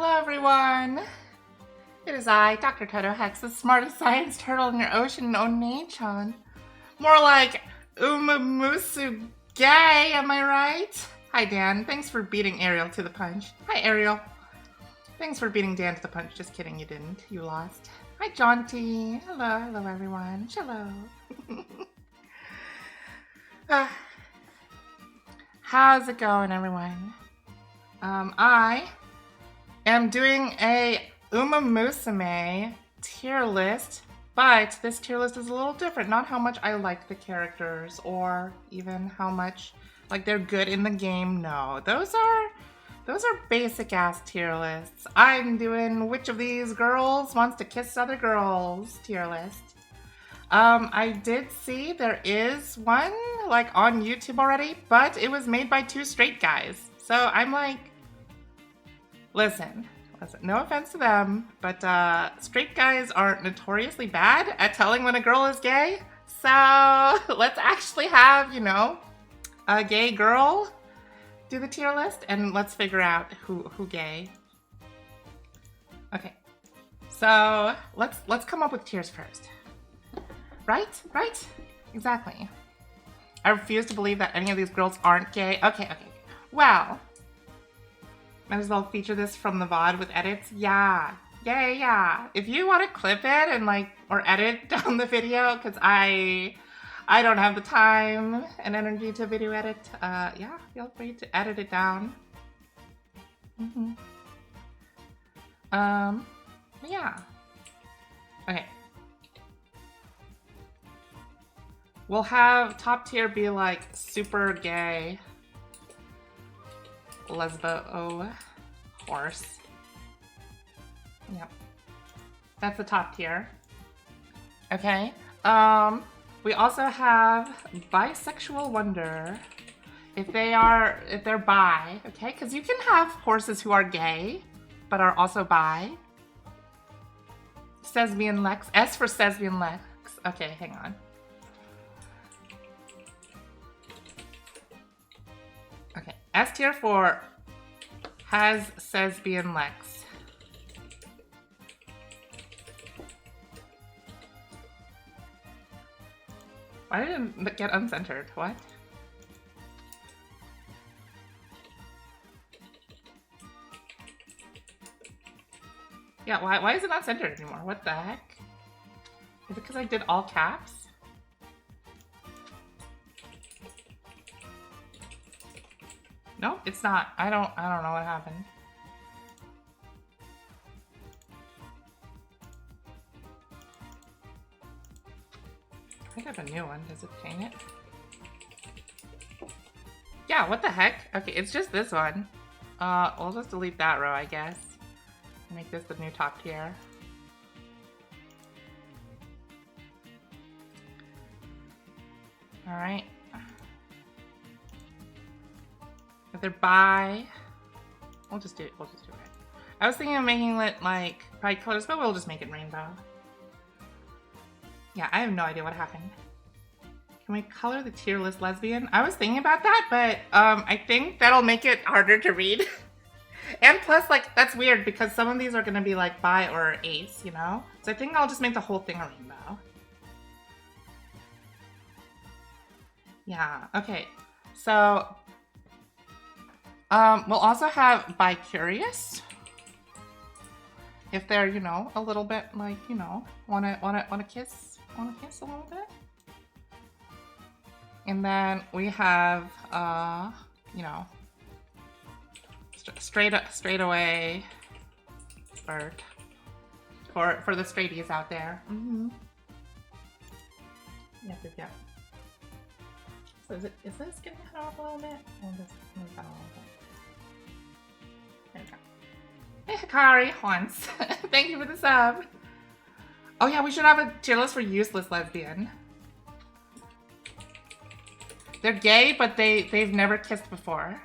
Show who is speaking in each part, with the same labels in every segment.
Speaker 1: Hello everyone! It is I, Dr. Toto Hex, the smartest science turtle in your ocean, Onei-chan. More like Umamusu Gay, am I right? Hi Dan, thanks for beating Ariel to the punch. Hi Ariel. Thanks for beating Dan to the punch. Just kidding, you didn't. You lost. Hi Jaunty. Hello everyone. Hello. How's it going everyone? I am doing a Uma Musume tier list, but this tier list is a little different. Not how much I like the characters or even how much like they're good in the game. No, those are basic ass tier lists. I'm doing which of these girls wants to kiss other girls tier list. I did see there is one like on YouTube already, but it was made by two straight guys. So I'm like, listen, no offense to them, but straight guys are notoriously bad at telling when a girl is gay. So let's actually have, you know, a gay girl do the tier list and let's figure out who gay. Okay, so let's come up with tiers first. Right? Exactly. I refuse to believe that any of these girls aren't gay. Okay. Well, might as well feature this from the VOD with edits. Yeah. If you want to clip it and like, or edit down the video, because I don't have the time and energy to video edit, yeah, feel free to edit it down. Yeah. Okay. We'll have top tier be like super gay lesbo horse. Yep. That's the top tier. Okay. We also have bisexual wonder. If they're bi, okay? Because you can have horses who are gay, but are also bi. Sesbian Lex. S for Sesbian Lex. Okay, hang on. Okay, S tier for has Sesbian Lex. Why did it get uncentered? What? Yeah, why is it not centered anymore? What the heck? Is it because I did all caps? No, it's not. I don't know what happened. I think I have a new one. Does it paint it? Yeah, what the heck? Okay, it's just this one. We'll just delete that row, I guess. Make this the new top tier. Alright. If they're bi, we'll just do it. I was thinking of making it like pride colors, but we'll just make it rainbow. Yeah, I have no idea what happened. Can we color the tier list lesbian? I was thinking about that, but I think that'll make it harder to read. And plus, like, that's weird because some of these are gonna be like bi or ace, you know? So I think I'll just make the whole thing a rainbow. Yeah, okay. So we'll also have bi-curious. If they're, you know, a little bit like, you know, wanna kiss a little bit. And then we have, you know, straight away flirt for the straighties out there. Yep. So is this getting cut off a little bit? We'll just move that a little bit. There we go. Hey Hikari, once. Thank you for the sub. Oh yeah, we should have a tier list for useless lesbian. They're gay, but they've never kissed before.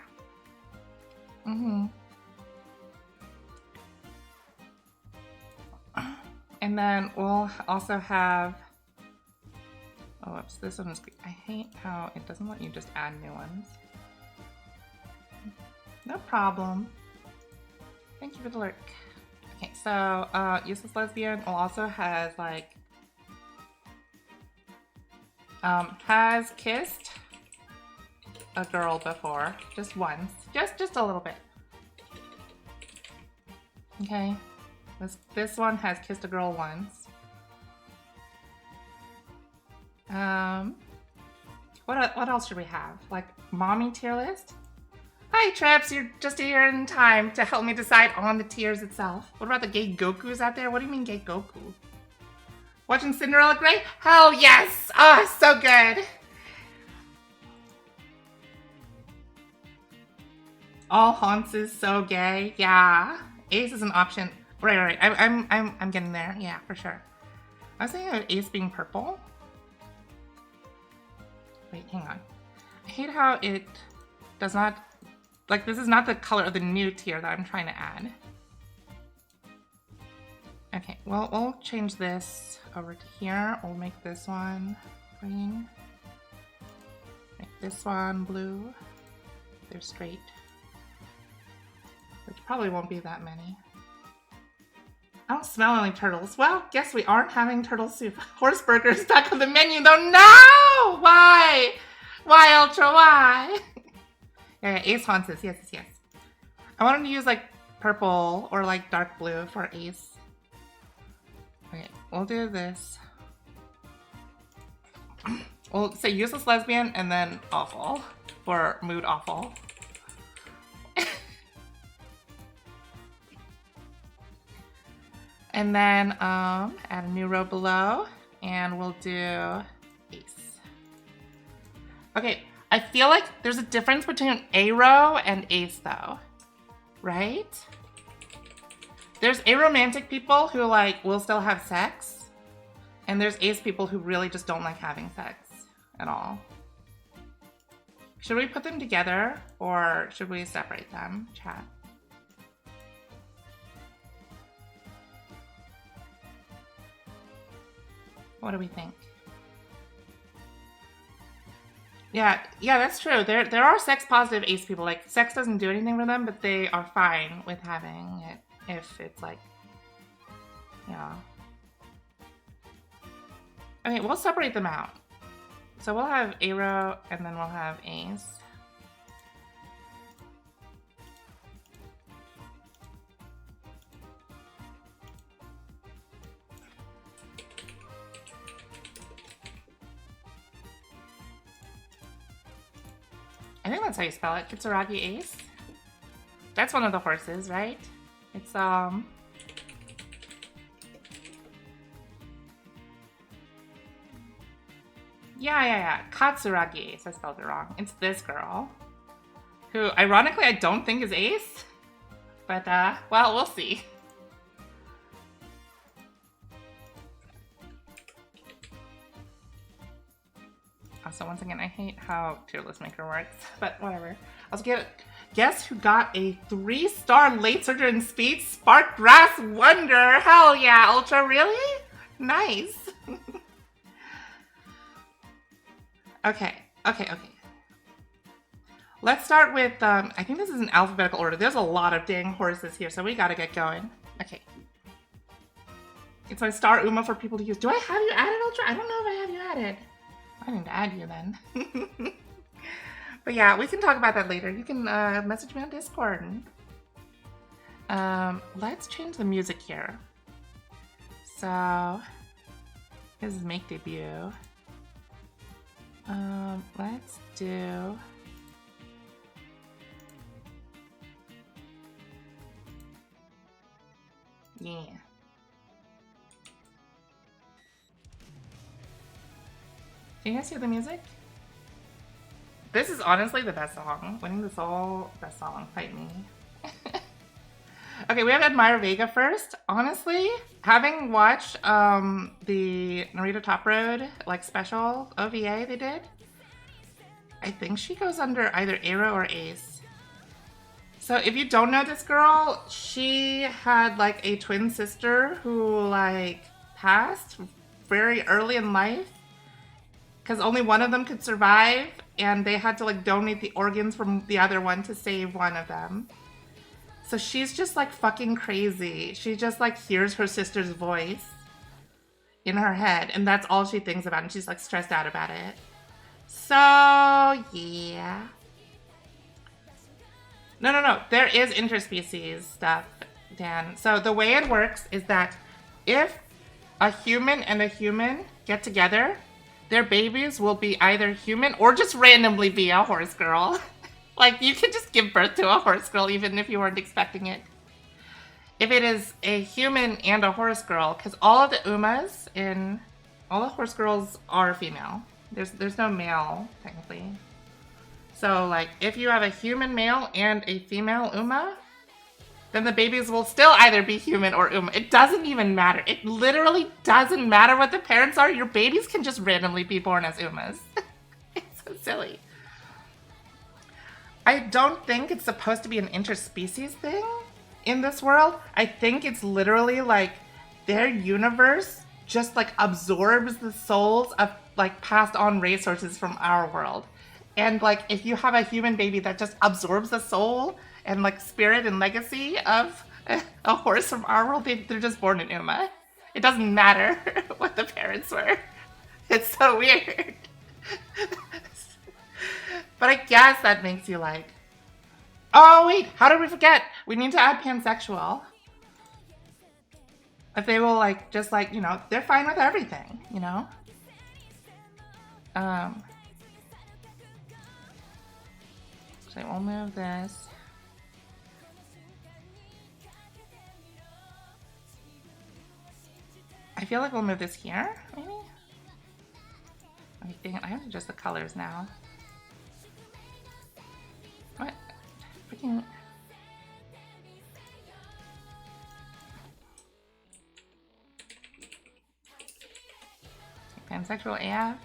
Speaker 1: And then we'll also have. Oh, whoops, this one is. I hate how it doesn't let you just add new ones. No problem. Thank you for the lurk. Okay, so Useless Lesbian also has like has kissed a girl before, just once, just a little bit. Okay, this one has kissed a girl once. What else should we have? Like mommy tier list? Hi Trips, you're just here in time to help me decide on the tiers itself. What about the gay Gokus out there? What do you mean gay Goku? Watching Cinderella Grey? Hell yes! Oh, so good! All Haunts is so gay. Yeah. Ace is an option. Right. I'm getting there. Yeah, for sure. I was thinking of Ace being purple. Wait, hang on. I hate how it does not... Like, this is not the color of the new tier that I'm trying to add. Okay, well, we'll change this over to here. We'll make this one green. Make this one blue. They're straight. Which probably won't be that many. I don't smell any turtles. Well, guess we aren't having turtle soup. Horse burgers back on the menu though. No! Why? Why, Ultra? Why? Yeah, Ace Haunts is. Yes. I wanted to use like purple or like dark blue for Ace. Okay, we'll do this. We'll say Useless Lesbian and then Awful for Mood Awful. And then add a new row below, and we'll do Ace. Okay, I feel like there's a difference between A row and Ace though, right? There's aromantic people who like will still have sex, and there's Ace people who really just don't like having sex at all. Should we put them together or should we separate them, chat? What do we think? Yeah, that's true. There are sex positive Ace people. Like, sex doesn't do anything for them, but they are fine with having it if it's like, yeah. Okay, we'll separate them out. So we'll have A row and then we'll have Ace. I think that's how you spell it. Kitsuragi Ace. That's one of the horses, right? It's Yeah. Katsuragi Ace. I spelled it wrong. It's this girl. Who, ironically, I don't think is Ace. But, well, we'll see. Also, once again, I hate how Tier List Maker works, but whatever. Also, guess who got a 3-star late surger in speed? Spark Grass Wonder! Hell yeah, Ultra, really? Nice. Okay. Let's start with, I think this is in alphabetical order. There's a lot of dang horses here, so we gotta get going. Okay. It's my star Uma for people to use. Do I have you added, Ultra? I don't know if I have you added. I need to add you then. But yeah, we can talk about that later. You can message me on Discord. Let's change the music here. So, this is Make Debut. Let's do... Yeah. Can you guys hear the music? This is honestly the best song. Winning the Soul, best song. Fight me. Okay, we have Admire Vega first. Honestly, having watched the Narita Top Road like special OVA they did, I think she goes under either Aero or Ace. So if you don't know this girl, she had like a twin sister who like passed very early in life. Because only one of them could survive, and they had to like donate the organs from the other one to save one of them. So she's just like fucking crazy. She just like hears her sister's voice in her head, and that's all she thinks about, and she's like stressed out about it. So, yeah. No. There is interspecies stuff, Dan. So the way it works is that if a human and a human get together, their babies will be either human or just randomly be a horse girl. Like, you could just give birth to a horse girl even if you weren't expecting it. If it is a human and a horse girl, because all of the Umas in all the horse girls are female. There's no male, technically. So, like, if you have a human male and a female Uma, then the babies will still either be human or Uma. It doesn't even matter. It literally doesn't matter what the parents are. Your babies can just randomly be born as Umas. It's so silly. I don't think it's supposed to be an interspecies thing in this world. I think it's literally like their universe just like absorbs the souls of like passed on racehorses from our world. And like if you have a human baby that just absorbs the soul and like spirit and legacy of a horse from our world, they're just born in Uma. It doesn't matter what the parents were. It's so weird. But I guess that makes you like, oh wait, how did we forget? We need to add pansexual. If they will like, just like, you know, they're fine with everything, you know? So we'll move this. I feel like we'll move this here, maybe? I think I have to adjust the colors now. What? Freaking... Pansexual AF?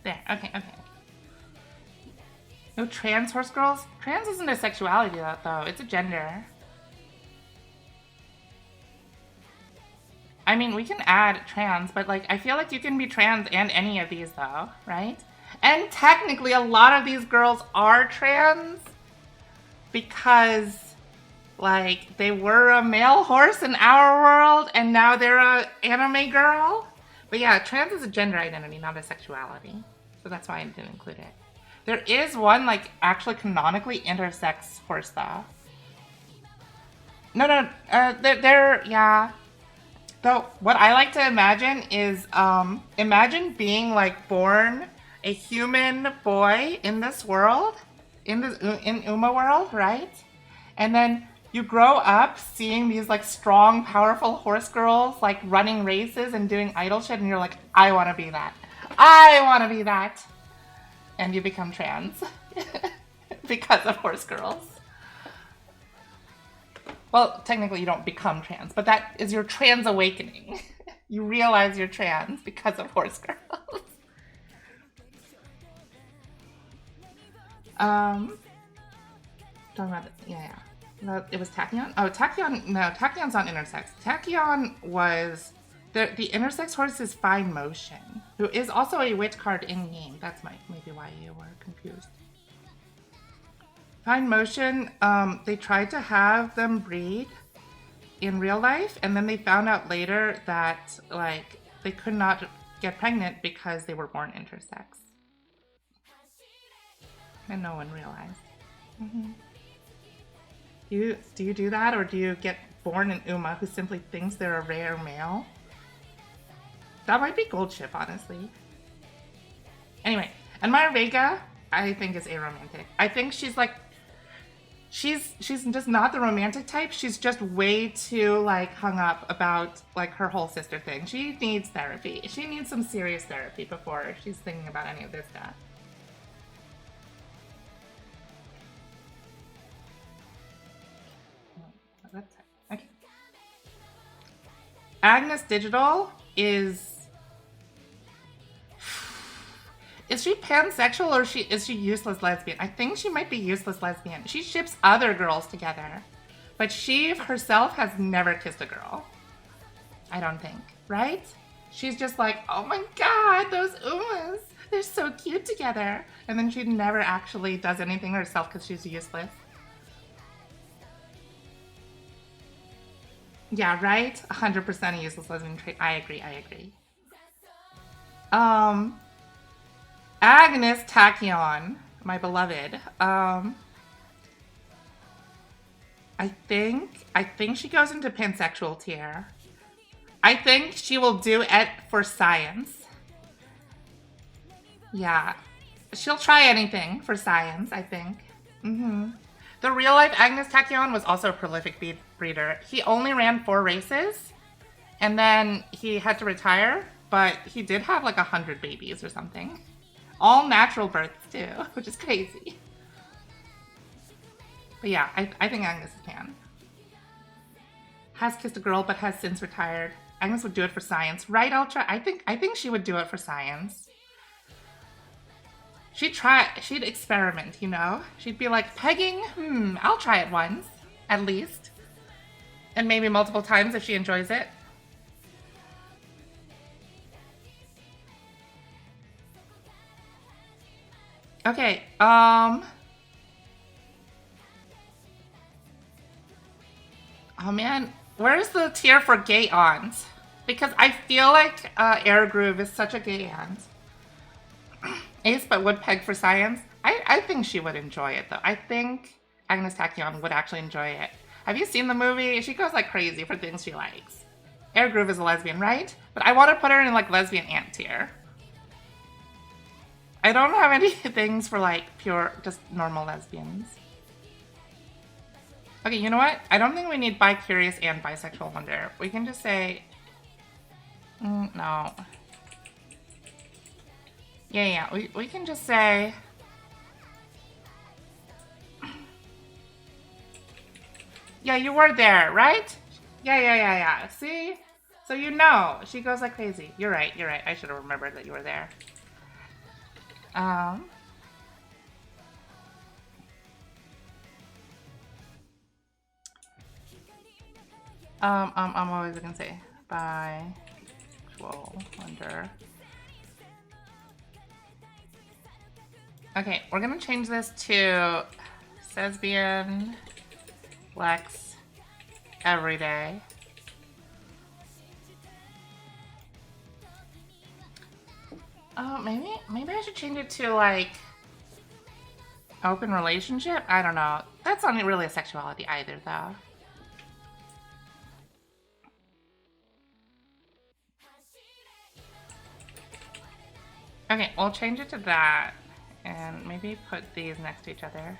Speaker 1: There, okay. No trans horse girls? Trans isn't a sexuality though, it's a gender. I mean, we can add trans, but like, I feel like you can be trans and any of these though, right? And technically a lot of these girls are trans because like they were a male horse in our world and now they're a anime girl. But yeah, trans is a gender identity, not a sexuality. So that's why I didn't include it. There is one like actually canonically intersex horse though. No, they're yeah. Though what I like to imagine is imagine being like born a human boy in this world, in Uma world, right? And then you grow up seeing these like strong, powerful horse girls like running races and doing idol shit, and you're like, I want to be that. I want to be that. And you become trans because of horse girls. Well, technically you don't become trans, but that is your trans awakening. You realize you're trans because of horse girls. Talking about it, yeah. It was Tachyon? Oh, Tachyon, no, Tachyon's not intersex. Tachyon was, the intersex horse is Fine Motion, who is also a witch card in-game. That's maybe why you were confused. Fine Motion, they tried to have them breed in real life, and then they found out later that, like, they could not get pregnant because they were born intersex. And no one realized. Mm-hmm. Do you do that, or do you get born an Uma who simply thinks they're a rare male? That might be gold ship, honestly. Anyway, and Maya Vega, I think is aromantic. I think she's like, she's just not the romantic type. She's just way too like hung up about like her whole sister thing. She needs therapy. She needs some serious therapy before she's thinking about any of this stuff. Okay. Agnes Digital is she pansexual or is she useless lesbian? I think she might be useless lesbian. She ships other girls together, but she herself has never kissed a girl. I don't think, right? She's just like, oh my god, those Umas, they're so cute together. And then she never actually does anything herself because she's useless. Yeah, right? 100% a useless lesbian trait. I agree, I agree. Agnes Tachyon, my beloved. I think she goes into pansexual tier. I think she will do it for science. Yeah. She'll try anything for science, I think. The real life Agnes Tachyon was also a prolific breeder. He only ran 4 races, and then he had to retire, but he did have like 100 babies or something. All natural births too, which is crazy. But yeah, I think Agnes can. Has kissed a girl, but has since retired. Agnes would do it for science, right, Ultra? I think she would do it for science. She'd experiment, you know? She'd be like, pegging? I'll try it once, at least. And maybe multiple times if she enjoys it. Okay, oh man, where's the tier for gay aunts? Because I feel like Air Groove is such a gay aunt. Ace, but would peg for science? I think she would enjoy it, though. I think Agnes Tachyon would actually enjoy it. Have you seen the movie? She goes like crazy for things she likes. Air Groove is a lesbian, right? But I want to put her in like lesbian aunt tier. I don't have any things for like pure, just normal lesbians. Okay, you know what? I don't think we need bi-curious and bisexual wonder. We can just say... no. Yeah, we can just say... Yeah, you were there, right? Yeah. See? So you know. She goes like crazy. You're right. I should have remembered that you were there. I'm always gonna say bisexual wonder. Okay, we're gonna change this to lesbian Lex everyday. Oh, maybe I should change it to like open relationship? I don't know. That's not really a sexuality either, though. Okay, we'll change it to that. And maybe put these next to each other.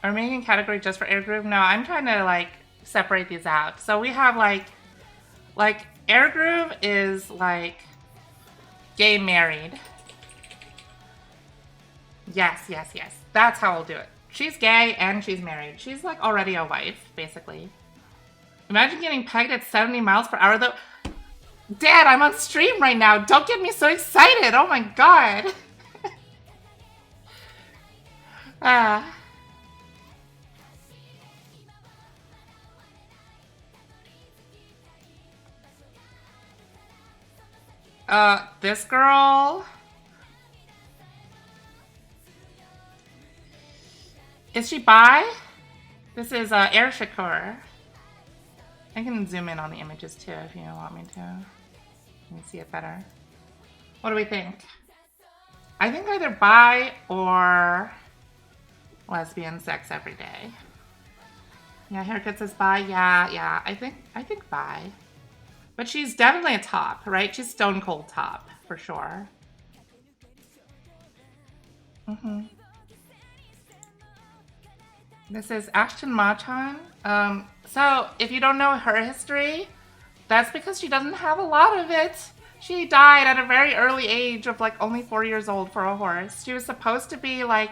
Speaker 1: Are we making a category just for Air Groove? No, I'm trying to like separate these out. So we have like Air Groove is like gay married. Yes. That's how we'll do it. She's gay and she's married. She's like already a wife, basically. Imagine getting pegged at 70 miles per hour though. Dad, I'm on stream right now. Don't get me so excited. Oh my god. This girl... Is she bi? This is Air Shakur. I can zoom in on the images too if you want me to. You can see it better. What do we think? I think either bi or lesbian sex every day. Yeah, haircut says bi. Yeah. I think bi. But she's definitely a top, right? She's stone cold top for sure. This is Ashton Machan. So if you don't know her history, that's because she doesn't have a lot of it. She died at a very early age of like only 4 years old for a horse. She was supposed to be like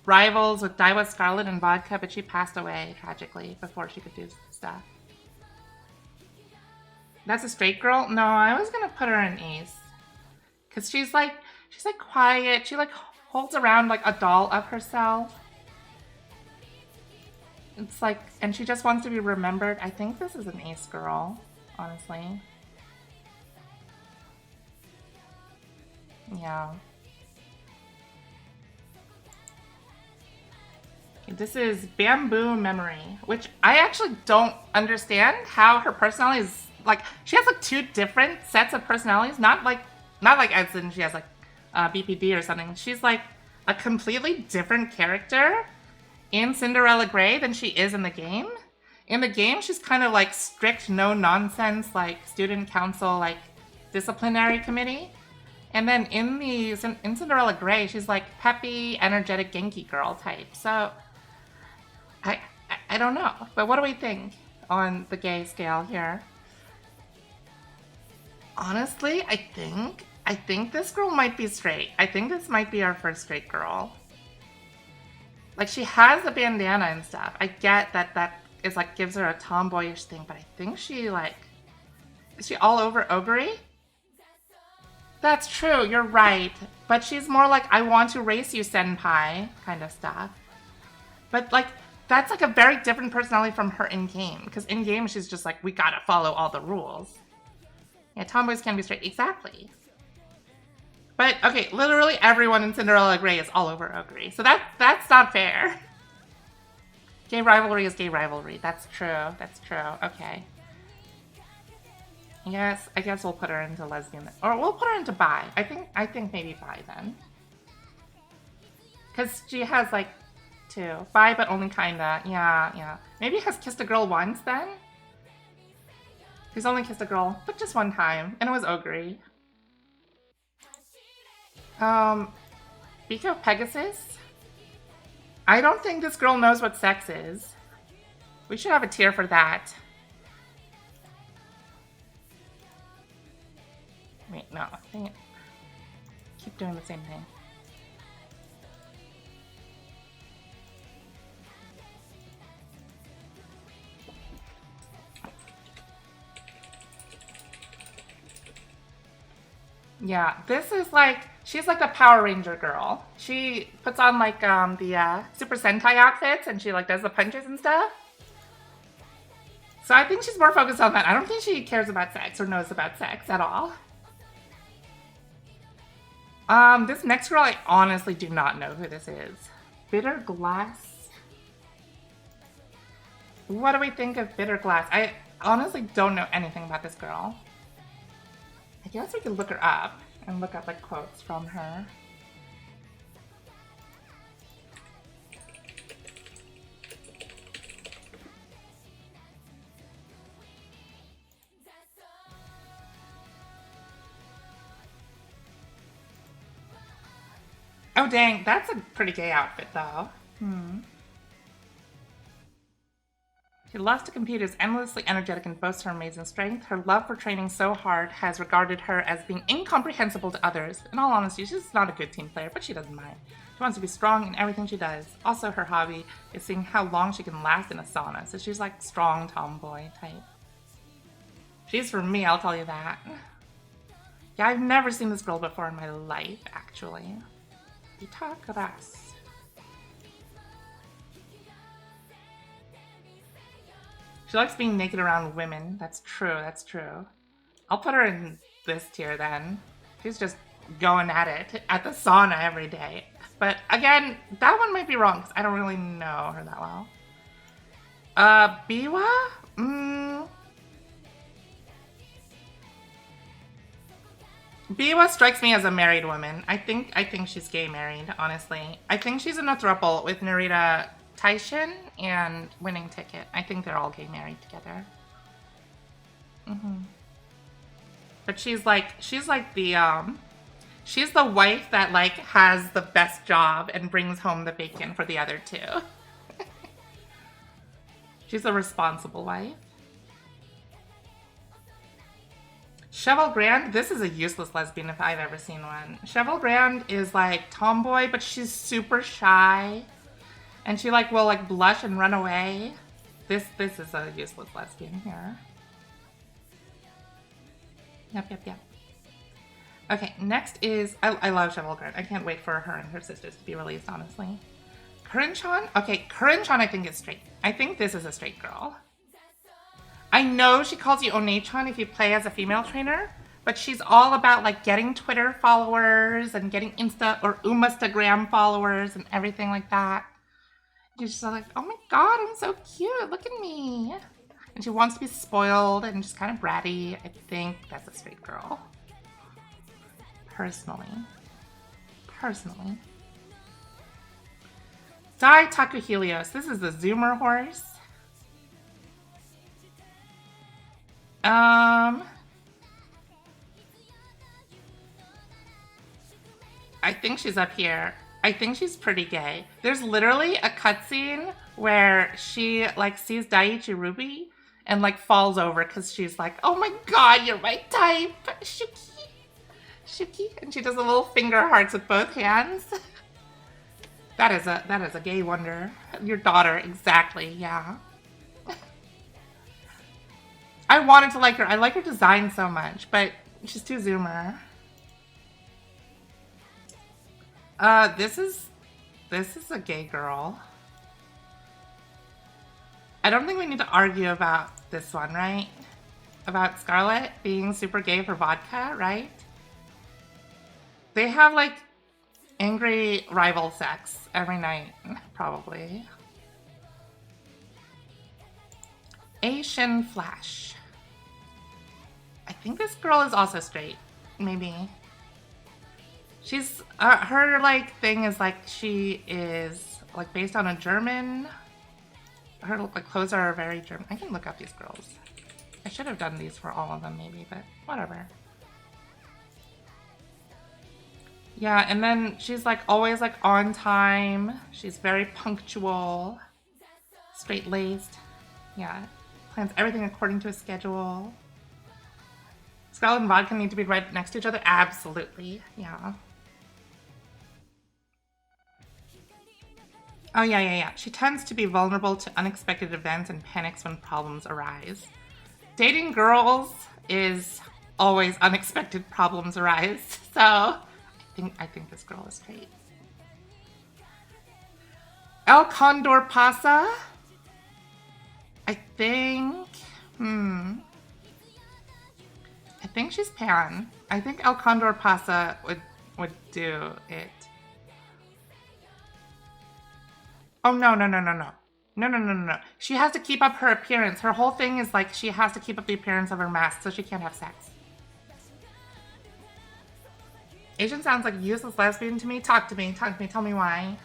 Speaker 1: rivals with Daiwa Scarlet and Vodka, but she passed away tragically before she could do stuff. That's a straight girl? No, I was gonna put her in Ace. Cause she's like quiet. She like holds around like a doll of herself. It's like, and she just wants to be remembered. I think this is an ace girl, honestly. Yeah. This is Bamboo Memory, which I actually don't understand how her personality is like. She has like two different sets of personalities, not like as in she has like BPD or something. She's like a completely different character in Cinderella Grey than she is in the game. In the game, she's kind of like strict, no nonsense, like student council, like disciplinary committee. And then in Cinderella Grey, she's like peppy, energetic Genki girl type. So I don't know, but what do we think on the gay scale here? Honestly, I think this girl might be straight. I think this might be our first straight girl. Like, she has the bandana and stuff. I get that is like gives her a tomboyish thing, but I think she like, is she all over ogre? That's true, you're right. But she's more like, I want to race you, senpai, kind of stuff. But like, that's like a very different personality from her in-game. Because in-game, she's just like, we gotta follow all the rules. Yeah, tomboys can be straight. Exactly. But, okay, literally everyone in Cinderella Grey is all over ogre. So that's not fair. Gay rivalry is gay rivalry. That's true. That's true. Okay. I guess we'll put her into lesbian. Or we'll put her into bi. I think maybe bi then. Because she has, like, two. Bi, but only kinda. Yeah. Maybe has kissed a girl once then? He's only kissed a girl, but just one time. And it was ogre. Speak of Pegasus? I don't think this girl knows what sex is. We should have a tier for that. Wait, no. Dang it. Keep doing the same thing. Yeah, this is like, she's like the Power Ranger girl. She puts on like the Super Sentai outfits and she like does the punches and stuff. So I think she's more focused on that. I don't think she cares about sex or knows about sex at all. This next girl, I honestly do not know who this is. Bitter Glass? What do we think of Bitter Glass? I honestly don't know anything about this girl. I guess we could look her up and look up like quotes from her. Oh dang, that's a pretty gay outfit though. She loves to compete, is endlessly energetic, and boasts her amazing strength. Her love for training so hard has regarded her as being incomprehensible to others. In all honesty, she's not a good team player, but she doesn't mind. She wants to be strong in everything she does. Also, her hobby is seeing how long she can last in a sauna, so she's like strong tomboy type. She's for me, I'll tell you that. Yeah, I've never seen this girl before in my life, actually. Itakuras. She likes being naked around women. That's true, that's true. I'll put her in this tier then. She's just going at it at the sauna every day. But again, that one might be wrong because I don't really know her that well. Biwa? Biwa strikes me as a married woman. I think she's gay married, honestly. I think she's in a throuple with Narita Taishin and Winning Ticket. I think they're all gay married together. But she's like the she's the wife that like has the best job and brings home the bacon for the other two. She's a responsible wife. Cheval Grand, this is a useless lesbian if I've ever seen one. Cheval Grand is like tomboy, but she's super shy. And she like will like blush and run away. This is a useless lesbian here. Yep. Okay, next is, I love Cheval Grand. I can't wait for her and her sisters to be released, honestly. Kurin-chan? Okay, Kurin-chan I think is straight. I think this is a straight girl. I know she calls you Onechan if you play as a female trainer, but she's all about like getting Twitter followers and getting Insta or Umastagram followers and everything like that. You're just like, oh my god, I'm so cute, look at me. And she wants to be spoiled and just kind of bratty. I think that's a straight girl. Personally. Dai Takuhelios. This is the Zoomer horse. I think she's up here. I think she's pretty gay. There's literally a cutscene where she like sees Daiichi Ruby and like falls over because she's like, oh my god, you're my type, Shuki. And she does the little finger hearts with both hands. That is a gay wonder. Your daughter, exactly, yeah. I wanted to like her. I like her design so much, but she's too Zoomer. This is a gay girl. I don't think we need to argue about this one, right? About Scarlet being super gay for vodka, right? They have like angry rival sex every night, probably. Asian Flash. I think this girl is also straight, maybe. She's, her like thing is like she is like based on a German. Her like clothes are very German. I can look up these girls. I should have done these for all of them maybe, but whatever. Yeah, and then she's like always like on time. She's very punctual, straight-laced. Yeah, plans everything according to a schedule. Scarlet and Vodka need to be right next to each other. Absolutely, yeah. Oh yeah. She tends to be vulnerable to unexpected events and panics when problems arise. Dating girls is always unexpected problems arise. So I think this girl is straight. El Condor Pasa. I think she's pan. I think El Condor Pasa would do it. Oh no. She has to keep up her appearance. Her whole thing is like she has to keep up the appearance of her mask so she can't have sex. Asian sounds like a useless lesbian to me. Talk to me, tell me why.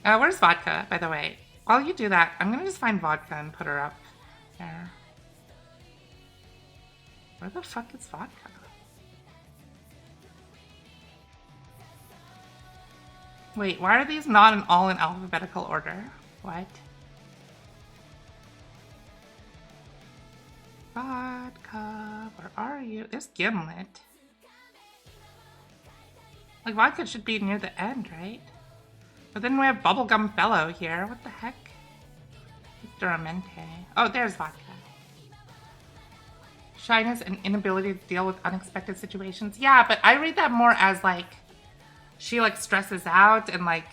Speaker 1: Where's Vodka, by the way? While you do that, I'm gonna just find Vodka and put her up there. Where the fuck is Vodka? Wait, why are these not all in alphabetical order? What? Vodka, where are you? There's Gimlet. Like, Vodka should be near the end, right? But then we have Bubblegum Fellow here. What the heck? Duramente. Oh, there's Vodka. Shyness and inability to deal with unexpected situations. Yeah, but I read that more as, like, she, like, stresses out and, like,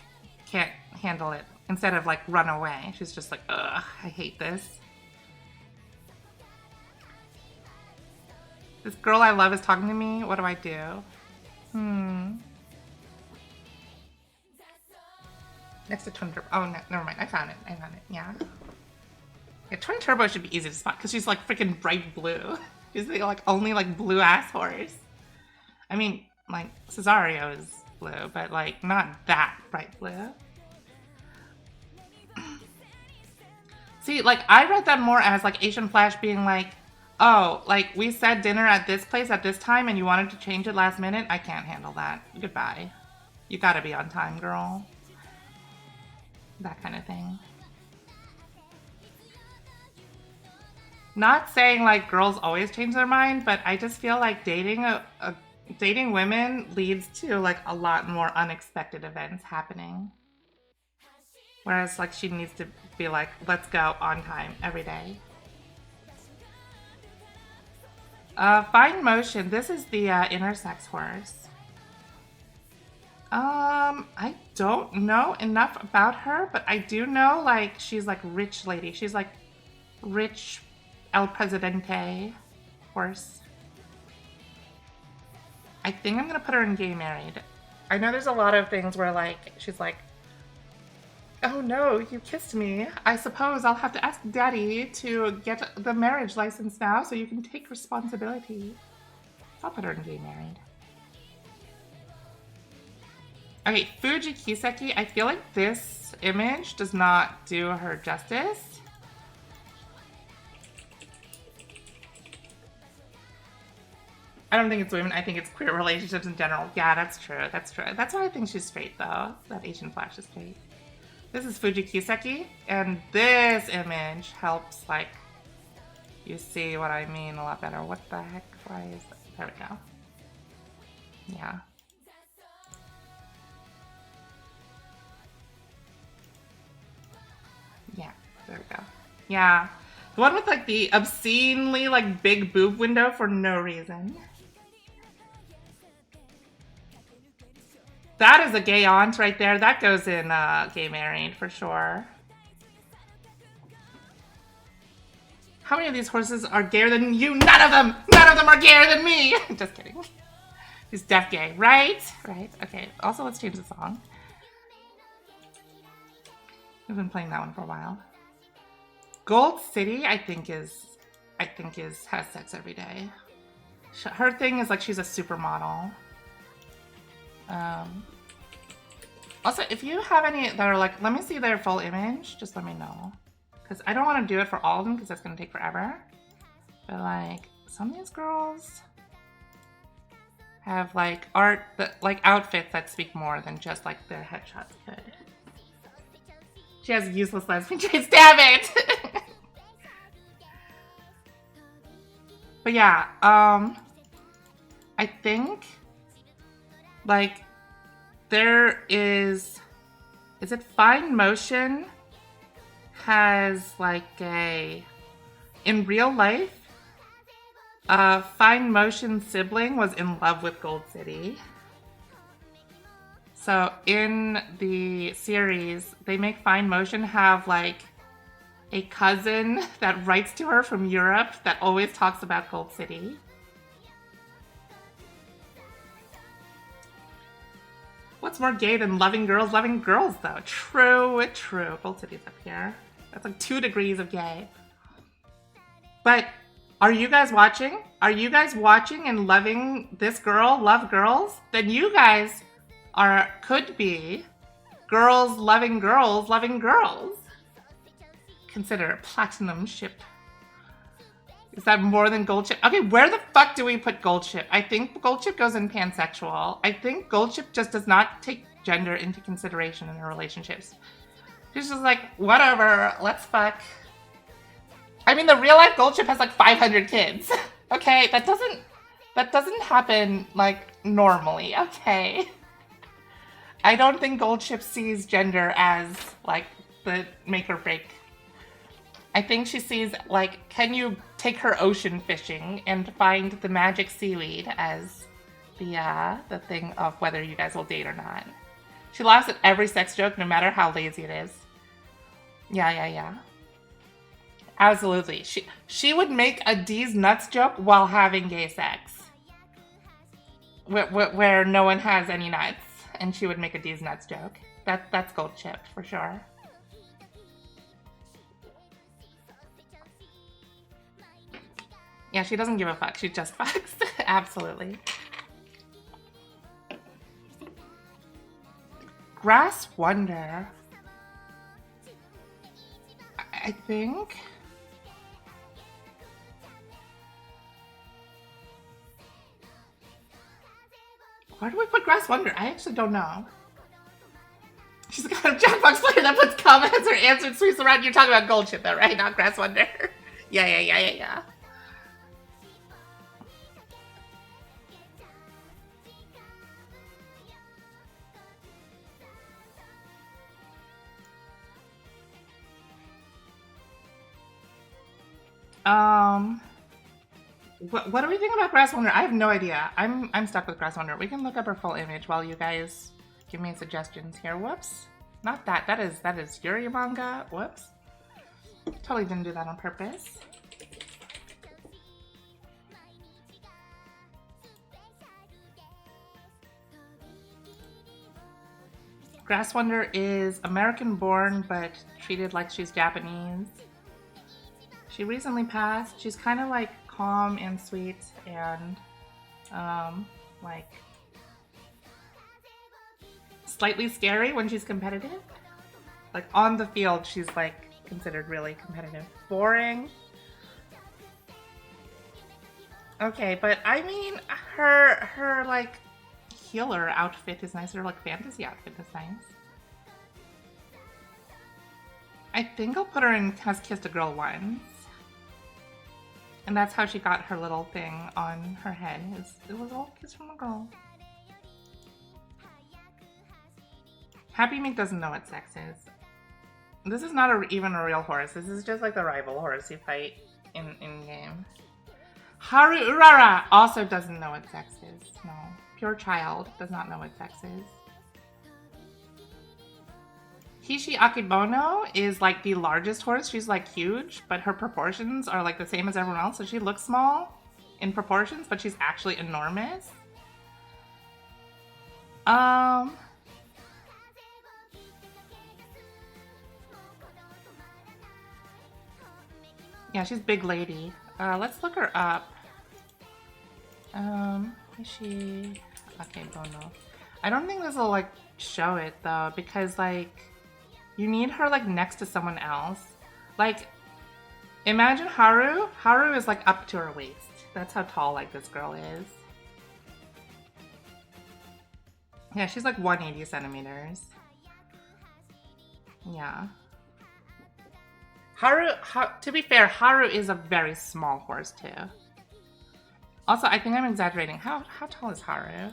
Speaker 1: can't handle it. Instead of, like, run away. She's just like, ugh, I hate this. This girl I love is talking to me. What do I do? Next to Twin Turbo. Oh, no, never mind. I found it. Yeah. Yeah, Twin Turbo should be easy to spot because she's like freaking bright blue. She's like only like blue ass horse. I mean, like Cesario is blue, but like not that bright blue. See, like I read that more as like Asian Flash being like, oh, like we said dinner at this place at this time and you wanted to change it last minute. I can't handle that. Goodbye. You gotta be on time, girl. That kind of thing. Not saying like girls always change their mind, but I just feel like dating women leads to like a lot more unexpected events happening. Whereas like she needs to be like, let's go on time every day. Fine Motion. This is the intersex horse. I don't know enough about her, but I do know, like, she's like rich lady. She's like rich El Presidente horse. I think I'm gonna put her in gay married. I know there's a lot of things where, like, she's like, oh no, you kissed me. I suppose I'll have to ask Daddy to get the marriage license now so you can take responsibility. I'll put her in gay married. Okay, Fuji Kiseki, I feel like this image does not do her justice. I don't think it's women, I think it's queer relationships in general. Yeah, that's true, that's true. That's why I think she's straight though. That Asian Flash is straight. This is Fuji Kiseki, and this image helps, like, you see what I mean a lot better. What the heck? Why is that? There we go. Yeah. Yeah, there we go. Yeah. The one with, like, the obscenely, like, big boob window for no reason. That is a gay aunt right there. That goes in gay married for sure. How many of these horses are gayer than you? None of them! None of them are gayer than me! Just kidding. He's deaf gay, right? Right, okay. Also, let's change the song. We've been playing that one for a while. Gold City, I think is has sex every day. Her thing is, like, she's a supermodel. Also, if you have any that are like, let me see their full image, just let me know. Because I don't want to do it for all of them because that's going to take forever. But, like, some of these girls have, like, art, that, like, outfits that speak more than just, like, their headshots could. She has useless lesbian traits, damn it! But yeah, I think, like, there is it Fine Motion has, like, in real life, Fine Motion sibling was in love with Gold City. So in the series, they make Fine Motion have, like, a cousin that writes to her from Europe that always talks about Gold City. What's more gay than loving girls, though? True, true. Gold City's up here. That's like 2 degrees of gay. But are you guys watching? Are you guys watching and loving this girl, love girls? Then you guys could be girls loving girls, loving girls. Consider platinum ship. Is that more than gold ship? Okay, where the fuck do we put gold ship? I think gold ship goes in pansexual. I think gold ship just does not take gender into consideration in her relationships. She's just like, whatever, let's fuck. I mean, the real life gold ship has like 500 kids. Okay, that doesn't happen, like, normally, okay? I don't think gold ship sees gender as, like, the make or break. I think she sees, like, can you take her ocean fishing and find the magic seaweed as the thing of whether you guys will date or not. She laughs at every sex joke, no matter how lazy it is. Yeah. Absolutely. She would make a D's nuts joke while having gay sex. Where no one has any nuts, and she would make a D's nuts joke. That's gold chip, for sure. Yeah, she doesn't give a fuck. She just fucks. Absolutely. Grass Wonder. I think. Where do we put Grass Wonder? I actually don't know. She's the kind of Jackbox player that puts comments or answered sweeps around. You're talking about gold shit though, right? Not Grass Wonder. Yeah. What do we think about Grass Wonder? I have no idea. I'm stuck with Grass Wonder. We can look up her full image while you guys give me suggestions here. Whoops. Not that. That is Yuri manga. Whoops. Totally didn't do that on purpose. Grass Wonder is American born but treated like she's Japanese. She recently passed. She's kind of like calm and sweet and like slightly scary when she's competitive. Like on the field, she's like considered really competitive. Boring. Okay, but I mean her like healer outfit is nice. Her like fantasy outfit is nice. I think I'll put her in Has Kissed a Girl Once. And that's how she got her little thing on her head. It was all kiss from a girl. Happy Meek doesn't know what sex is. This is not even a real horse. This is just like the rival horse you fight in game. Haru Urara also doesn't know what sex is. No. Pure Child does not know what sex is. Hishi Akibono is like the largest horse. She's like huge, but her proportions are like the same as everyone else. So she looks small in proportions, but she's actually enormous. Yeah, she's big lady. Let's look her up. Hishi Akibono. I don't think this will like show it though, because like you need her like next to someone else. Like, imagine Haru. Haru is like up to her waist. That's how tall like this girl is. Yeah, she's like 180 centimeters. Yeah. To be fair, Haru is a very small horse too. Also, I think I'm exaggerating. How tall is Haru?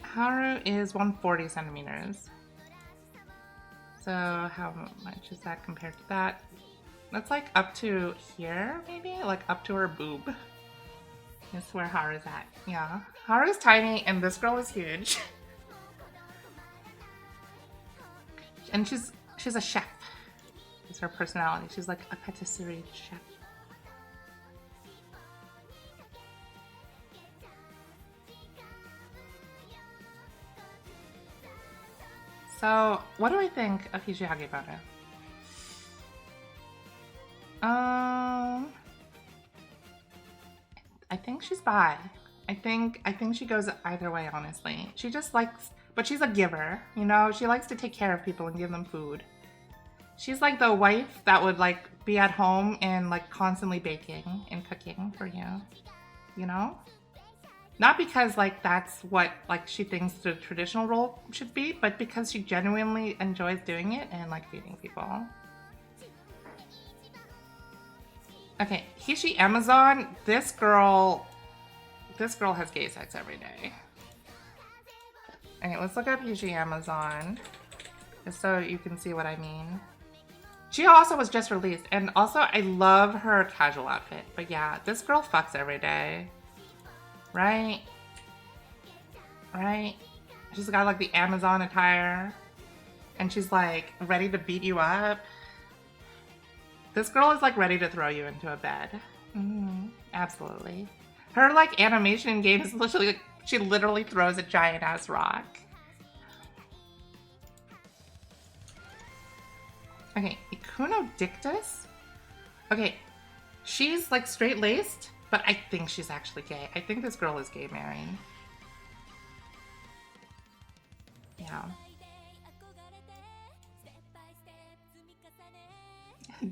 Speaker 1: Haru is 140 centimeters. So how much is that compared to that? That's like up to here, maybe? Like up to her boob. That's where Haru's at. Yeah. Haru's tiny and this girl is huge. And she's a chef. It's her personality. She's like a patisserie chef. So, what do I think of Hishi Akibono? I think she's bi. I think she goes either way, honestly. She just likes, but she's a giver, you know? She likes to take care of people and give them food. She's like the wife that would like be at home and like constantly baking and cooking for you, you know? Not because like that's what like she thinks the traditional role should be, but because she genuinely enjoys doing it and like feeding people. Okay, Hishi Amazon, this girl has gay sex every day. Okay, let's look up Hishi Amazon, just so you can see what I mean. She also was just released, and also I love her casual outfit. But yeah, this girl fucks every day. Right? Right? She's got like the Amazon attire, and she's like ready to beat you up. This girl is like ready to throw you into a bed. Absolutely. Her like animation game is literally like, she literally throws a giant ass rock. Okay, Ikuno Dictus? Okay, she's like straight-laced, but I think she's actually gay. I think this girl is gay married. Yeah.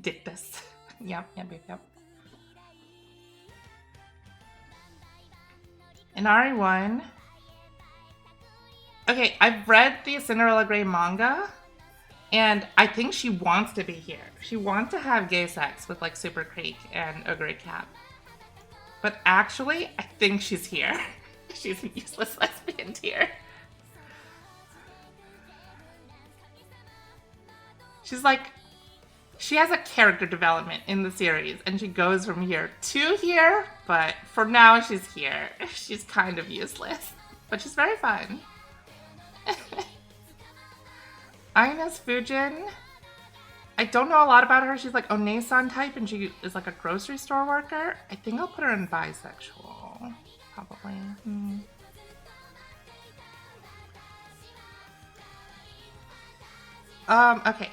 Speaker 1: Dictus. Yep. Inari 1. Okay, I've read the Cinderella Grey manga, and I think she wants to be here. She wants to have gay sex with like Super Creek and a Grey Cap. But actually, I think she's here. She's a useless lesbian here. she has a character development in the series, and she goes from here to here, but for now she's here. She's kind of useless, but she's very fun. Ines Fujin. I don't know a lot about her. She's like Onesan type, and she is like a grocery store worker. I think I'll put her in bisexual, probably. Okay.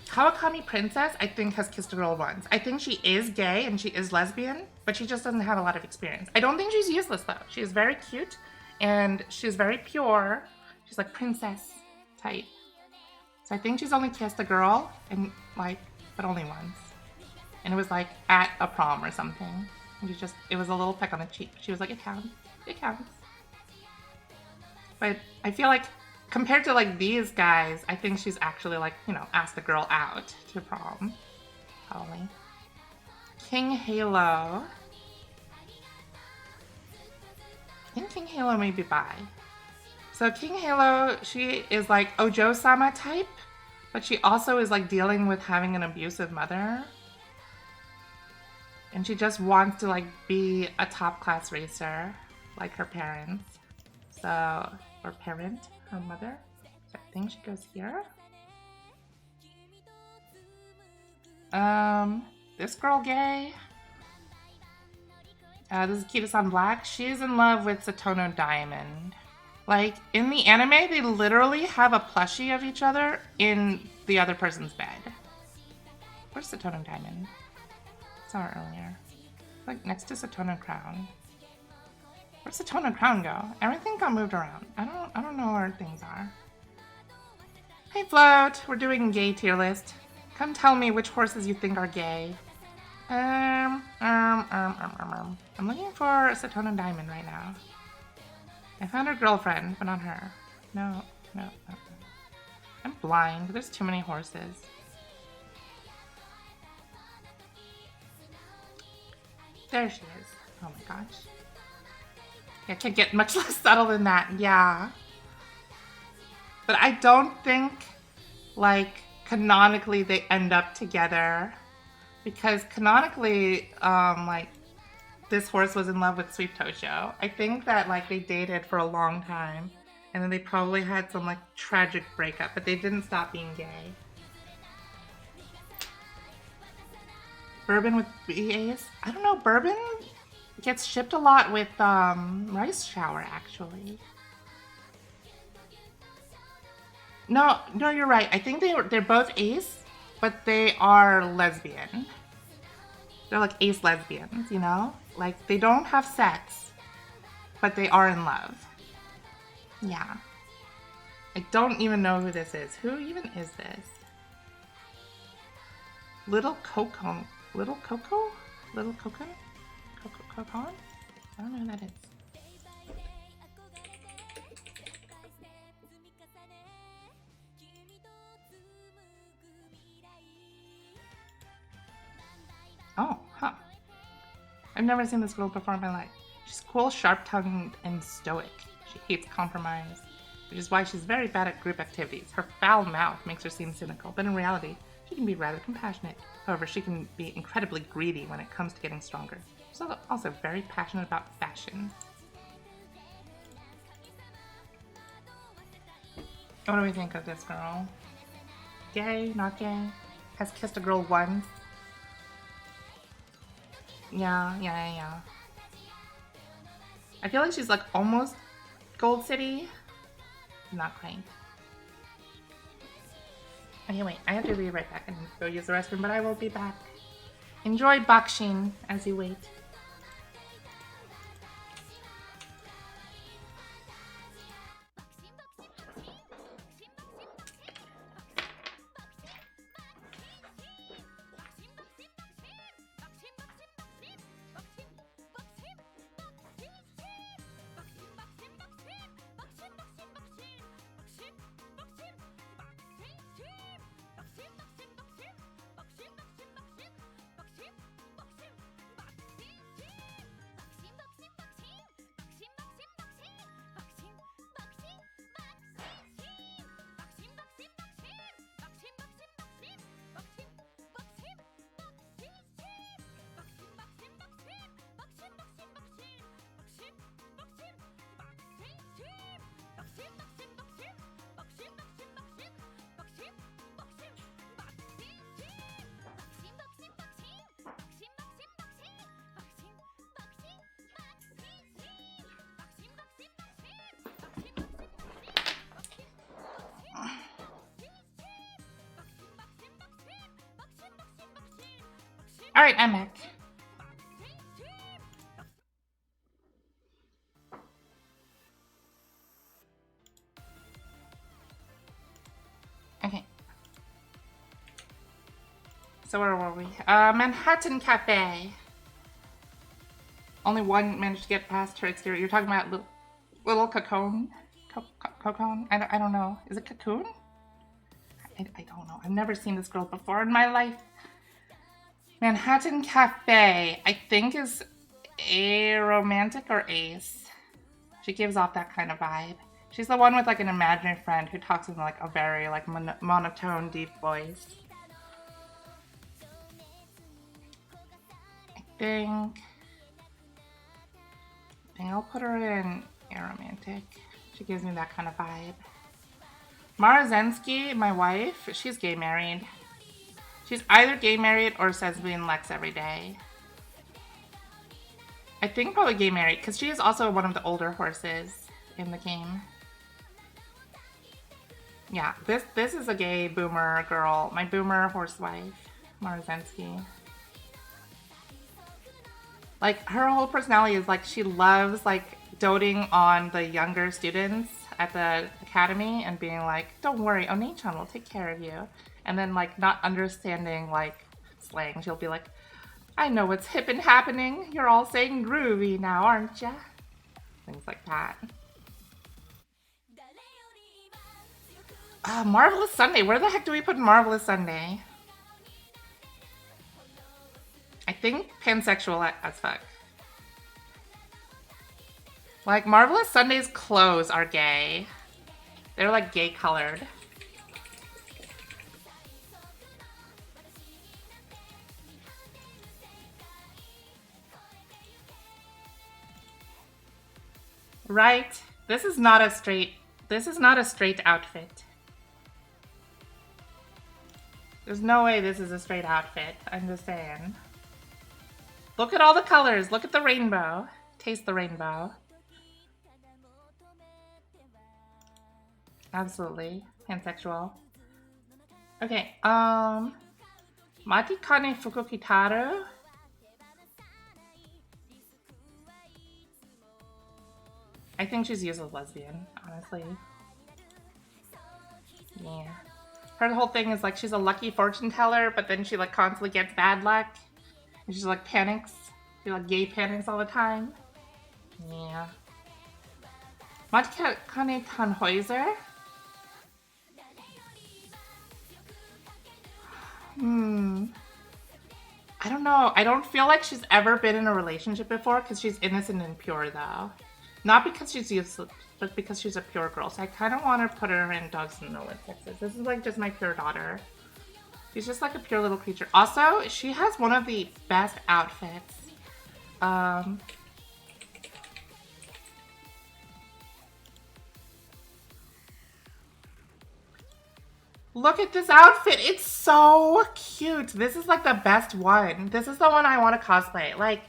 Speaker 1: Kawakami Princess, I think, has kissed a girl once. I think she is gay and she is lesbian, but she just doesn't have a lot of experience. I don't think she's useless, though. She is very cute, and she's very pure. She's like princess type. So I think she's only kissed a girl, and like, but only once. And it was like at a prom or something. And it was a little peck on the cheek. She was like, it counts. It counts. But I feel like compared to like these guys, I think she's actually like, you know, asked the girl out to prom. Probably. King Halo. I think King Halo may be bi. So King Halo, she is like Ojo-sama type, but she also is like dealing with having an abusive mother. And she just wants to like be a top class racer like her parents. So, or parent, her mother. So I think she goes here. This girl gay. This is Kita-san Black. She's in love with Satono Diamond. Like, in the anime, they literally have a plushie of each other in the other person's bed. Where's Satono Diamond? Saw her earlier. Like, next to Satono Crown. Where'd Satono Crown go? Everything got moved around. I don't know where things are. Hey, Float! We're doing gay tier list. Come tell me which horses you think are gay. I'm looking for Satono Diamond right now. I found her girlfriend, but not her. No. I'm blind. There's too many horses. There she is. Oh my gosh. I can't get much less subtle than that. Yeah. But I don't think, like, canonically they end up together. Because canonically, like, this horse was in love with Sweet Tosho. I think that, like, they dated for a long time. And then they probably had some, like, tragic breakup. But they didn't stop being gay. Bourbon with BAs? I don't know. Bourbon gets shipped a lot with Rice Shower, actually. No, you're right. I think they're both ace, but they are lesbian. They're like ace lesbians, you know? Like, they don't have sex, but they are in love. Yeah. I don't even know who this is. Who even is this? Little Coco? Little Coco? Little Coco? Coco? I don't know who that is. Oh, huh. I've never seen this girl before in my life. She's cool, sharp-tongued, and stoic. She hates compromise, which is why she's very bad at group activities. Her foul mouth makes her seem cynical, but in reality, she can be rather compassionate. However, she can be incredibly greedy when it comes to getting stronger. She's also very passionate about fashion. What do we think of this girl? Gay? Not gay? Has kissed a girl once? Yeah. I feel like she's like almost Gold City. Not quite. Okay, wait. I have to be right back and go use the restroom, but I will be back. Enjoy Bakshin as you wait. Alright, I'm back. Okay. So where were we? Manhattan Cafe. Only one managed to get past her exterior. You're talking about little cocoon? Cocoon? I don't know. Is it cocoon? I don't know. I've never seen this girl before in my life. Manhattan Cafe, I think is a romantic or ace. She gives off that kind of vibe. She's the one with like an imaginary friend who talks in like a very like monotone, deep voice. I think I'll put her in aromantic. She gives me that kind of vibe. Mara Zensky, my wife, she's gay married. She's either gay married or says being Lex every day. I think probably gay married because she is also one of the older horses in the game. Yeah, this is a gay boomer girl. My boomer horse wife, Mara Zensky. Like, her whole personality is like she loves like doting on the younger students at the academy and being like, don't worry, Oni-chan will take care of you. And then like not understanding like slang. She'll be like, I know what's hip and happening. You're all saying groovy now, aren't ya? Things like that. Marvelous Sunday. Where the heck do we put Marvelous Sunday? I think pansexual as fuck. Like, Marvelous Sunday's clothes are gay. They're like gay colored. Right? This is not a straight outfit. There's no way this is a straight outfit. I'm just saying. Look at all the colors. Look at the rainbow. Taste the rainbow. Absolutely. Pansexual. Okay, Matikane Fukukitaru. I think she's used as lesbian, honestly. Yeah. Her whole thing is like she's a lucky fortune teller, but then she like constantly gets bad luck. And she's like panics. She like gay panics all the time. Yeah. Matikane Tannhäuser. I don't know. I don't feel like she's ever been in a relationship before because she's innocent and pure though. Not because she's useless, but because she's a pure girl. So I kind of want to put her in Dogs in Nowhere, Texas. This is like just my pure daughter. She's just like a pure little creature. Also, she has one of the best outfits. Look at this outfit. It's so cute. This is like the best one. This is the one I want to cosplay. Like,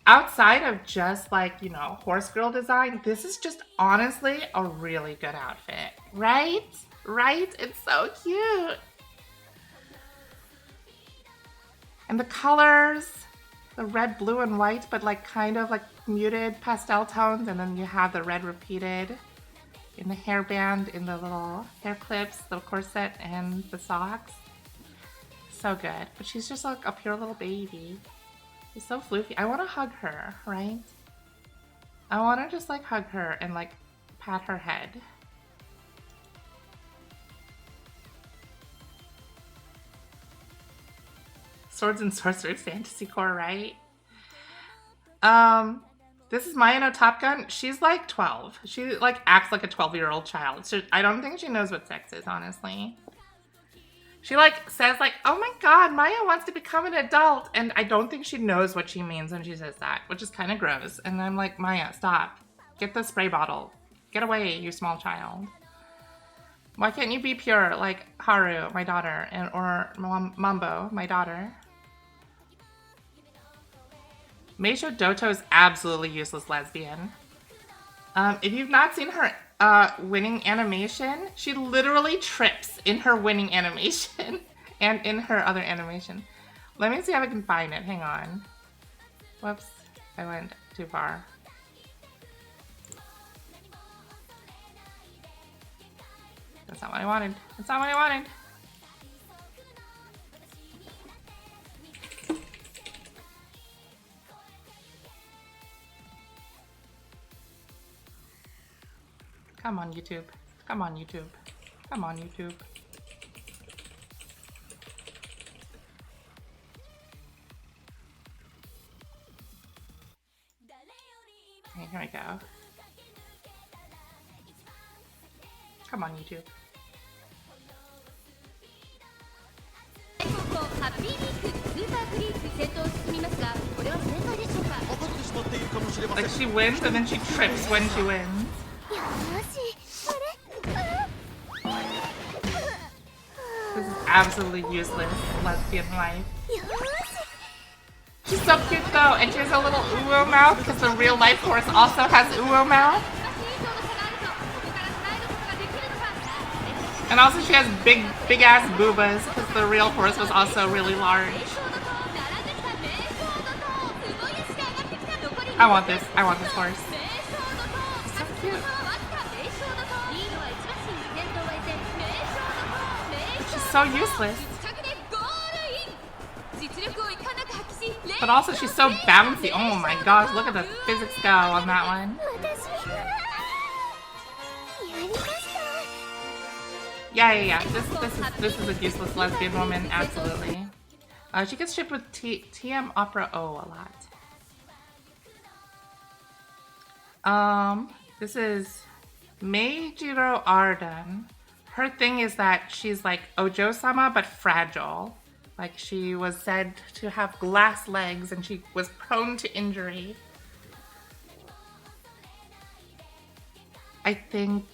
Speaker 1: outside of just like, you know, horse girl design, this is just honestly a really good outfit. Right? Right? It's so cute. And the colors, the red, blue, and white, but like kind of like muted pastel tones. And then you have the red repeated in the hairband, in the little hair clips, the corset, and the socks. So good. But she's just like a pure little baby. She's so floofy. I want to hug her, right? I want to just like hug her and like pat her head. Swords and Sorcery Fantasy Core, right? This is Maya no Top Gun. She's like 12. She like acts like a 12-year-old child. So I don't think she knows what sex is, honestly. She like says like, oh my god, Maya wants to become an adult. And I don't think she knows what she means when she says that, which is kind of gross. And I'm like, Maya, stop. Get the spray bottle. Get away, you small child. Why can't you be pure like Haru, my daughter, and or Mambo, my daughter? Meisho Doto is absolutely useless lesbian. If you've not seen her winning animation, she literally trips in her winning animation and in her other animation. Let me see if I can find it. Hang on. Whoops. I went too far. That's not what I wanted. That's not what I wanted. Come on, YouTube. Come on, YouTube. Come on, YouTube. Okay, here we go. Come on, YouTube. Like she wins and then she trips when she wins. This is absolutely useless lesbian life. She's so cute though, and she has a little uwo mouth because the real life horse also has uwo mouth. And also she has big ass boobas because the real horse was also really large. I want this horse. It's so cute. She's so useless. But also she's so bouncy. Oh my gosh, look at the physics go on that one. Yeah. This is a useless lesbian woman, absolutely. She gets shipped with TM Opera O a lot. This is Meijiro Arden. Her thing is that she's like Ojo-sama but fragile. Like she was said to have glass legs and she was prone to injury. I think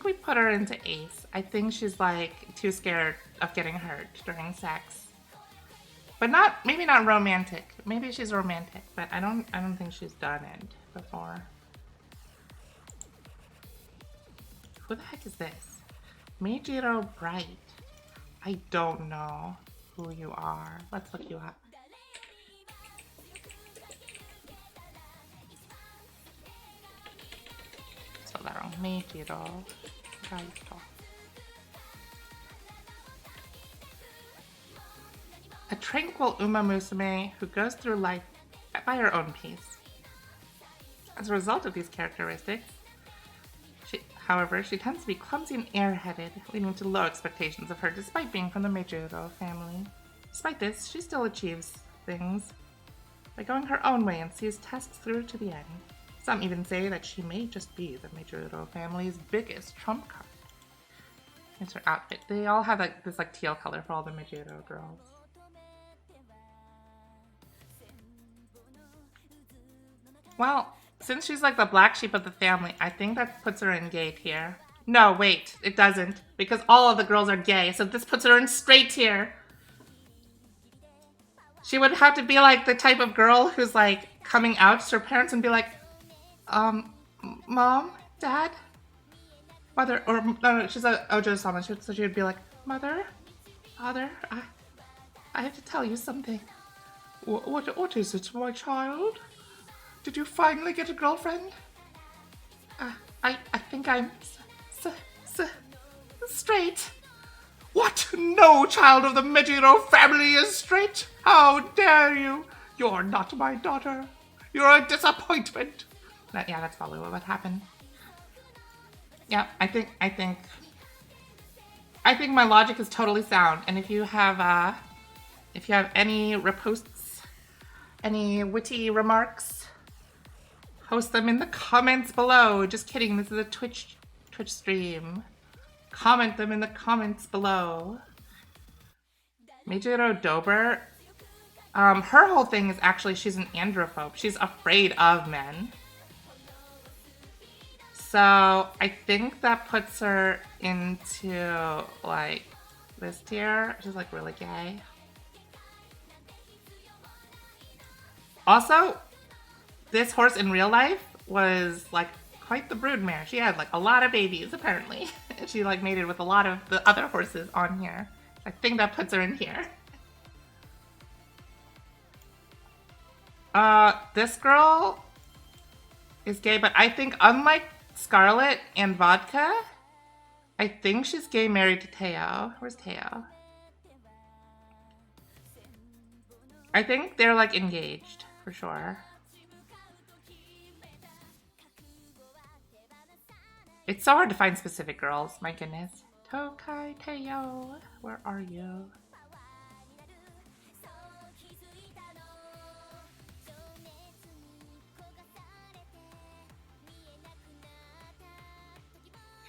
Speaker 1: we put her into Ace. I think she's like too scared of getting hurt during sex. But maybe not romantic. Maybe she's romantic, but I don't think she's done it before. Who the heck is this? Meijiro Bright. I don't know who you are. Let's look you up. Spell that wrong. Meijiro Bright. A tranquil Uma Musume who goes through life by her own pace. As a result of these characteristics, however, she tends to be clumsy and airheaded, leading to low expectations of her despite being from the Meijiro family. Despite this, she still achieves things by going her own way and sees tasks through to the end. Some even say that she may just be the Meijiro family's biggest trump card. Here's her outfit. They all have like this like teal color for all the Meijiro girls. Well, since she's like the black sheep of the family, I think that puts her in gay tier. No, wait, it doesn't, because all of the girls are gay, so this puts her in straight tier. She would have to be like the type of girl who's like coming out to her parents and be like, Mom, Dad, Mother, or no, she's a Ojo-sama, so she would be like, Mother, Father, I have to tell you something. What is it, my child? Did you finally get a girlfriend? I think I'm straight. What? No child of the Meijiro family is straight? How dare you? You're not my daughter. You're a disappointment. Yeah, that's probably what would happen. Yeah, I think my logic is totally sound. And if you have any reposts, any witty remarks, post them in the comments below. Just kidding, this is a Twitch stream. Comment them in the comments below. Meijiro Dober, her whole thing is actually she's an androphobe. She's afraid of men. So I think that puts her into like this tier. She's like really gay. Also, this horse in real life was like quite the broodmare. She had like a lot of babies apparently. She like mated with a lot of the other horses on here. I think that puts her in here. This girl is gay, but I think unlike Scarlet and Vodka, I think she's gay married to Teo. Where's Teo? I think they're like engaged for sure. It's so hard to find specific girls, my goodness. Tokai Teo, where are you?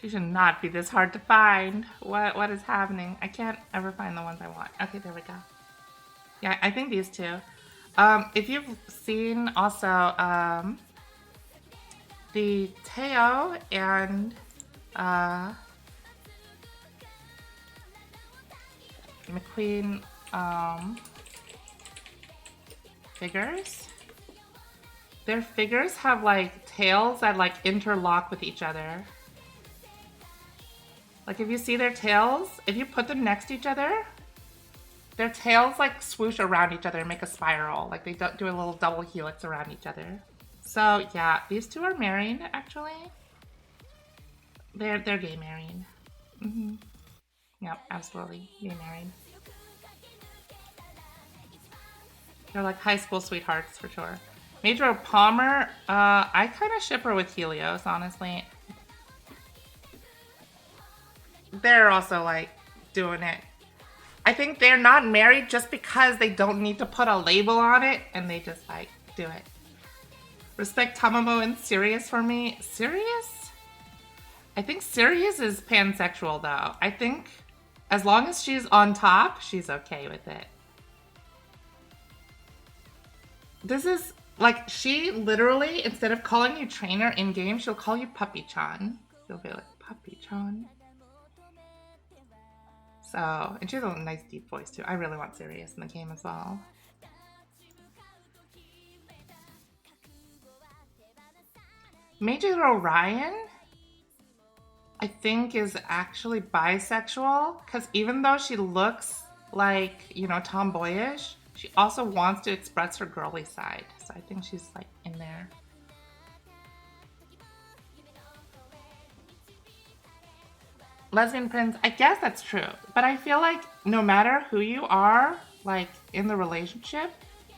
Speaker 1: She should not be this hard to find. What is happening? I can't ever find the ones I want. Okay, there we go. Yeah, I think these two. If you've seen also the Teo and McQueen figures, their figures have like tails that like interlock with each other. Like if you see their tails, if you put them next to each other, their tails like swoosh around each other and make a spiral. Like they do a little double helix around each other. So yeah, these two are married actually. They're gay married. Mm-hmm. Yep, absolutely gay married. They're like high school sweethearts for sure. Major Palmer, I kind of ship her with Helios, honestly. They're also like doing it. I think they're not married just because they don't need to put a label on it and they just like do it. Respect Tamamo and Sirius for me. Sirius? I think Sirius is pansexual though. I think as long as she's on top, she's okay with it. This is like, she literally, instead of calling you trainer in game, she'll call you Puppy-chan. She'll be like, Puppy-chan. So, and she has a nice deep voice too. I really want Sirius in the game as well. Major Orion, I think, is actually bisexual because even though she looks like, you know, tomboyish, she also wants to express her girly side. So I think she's like in there. Lesbian prince, I guess that's true. But I feel like no matter who you are, like in the relationship,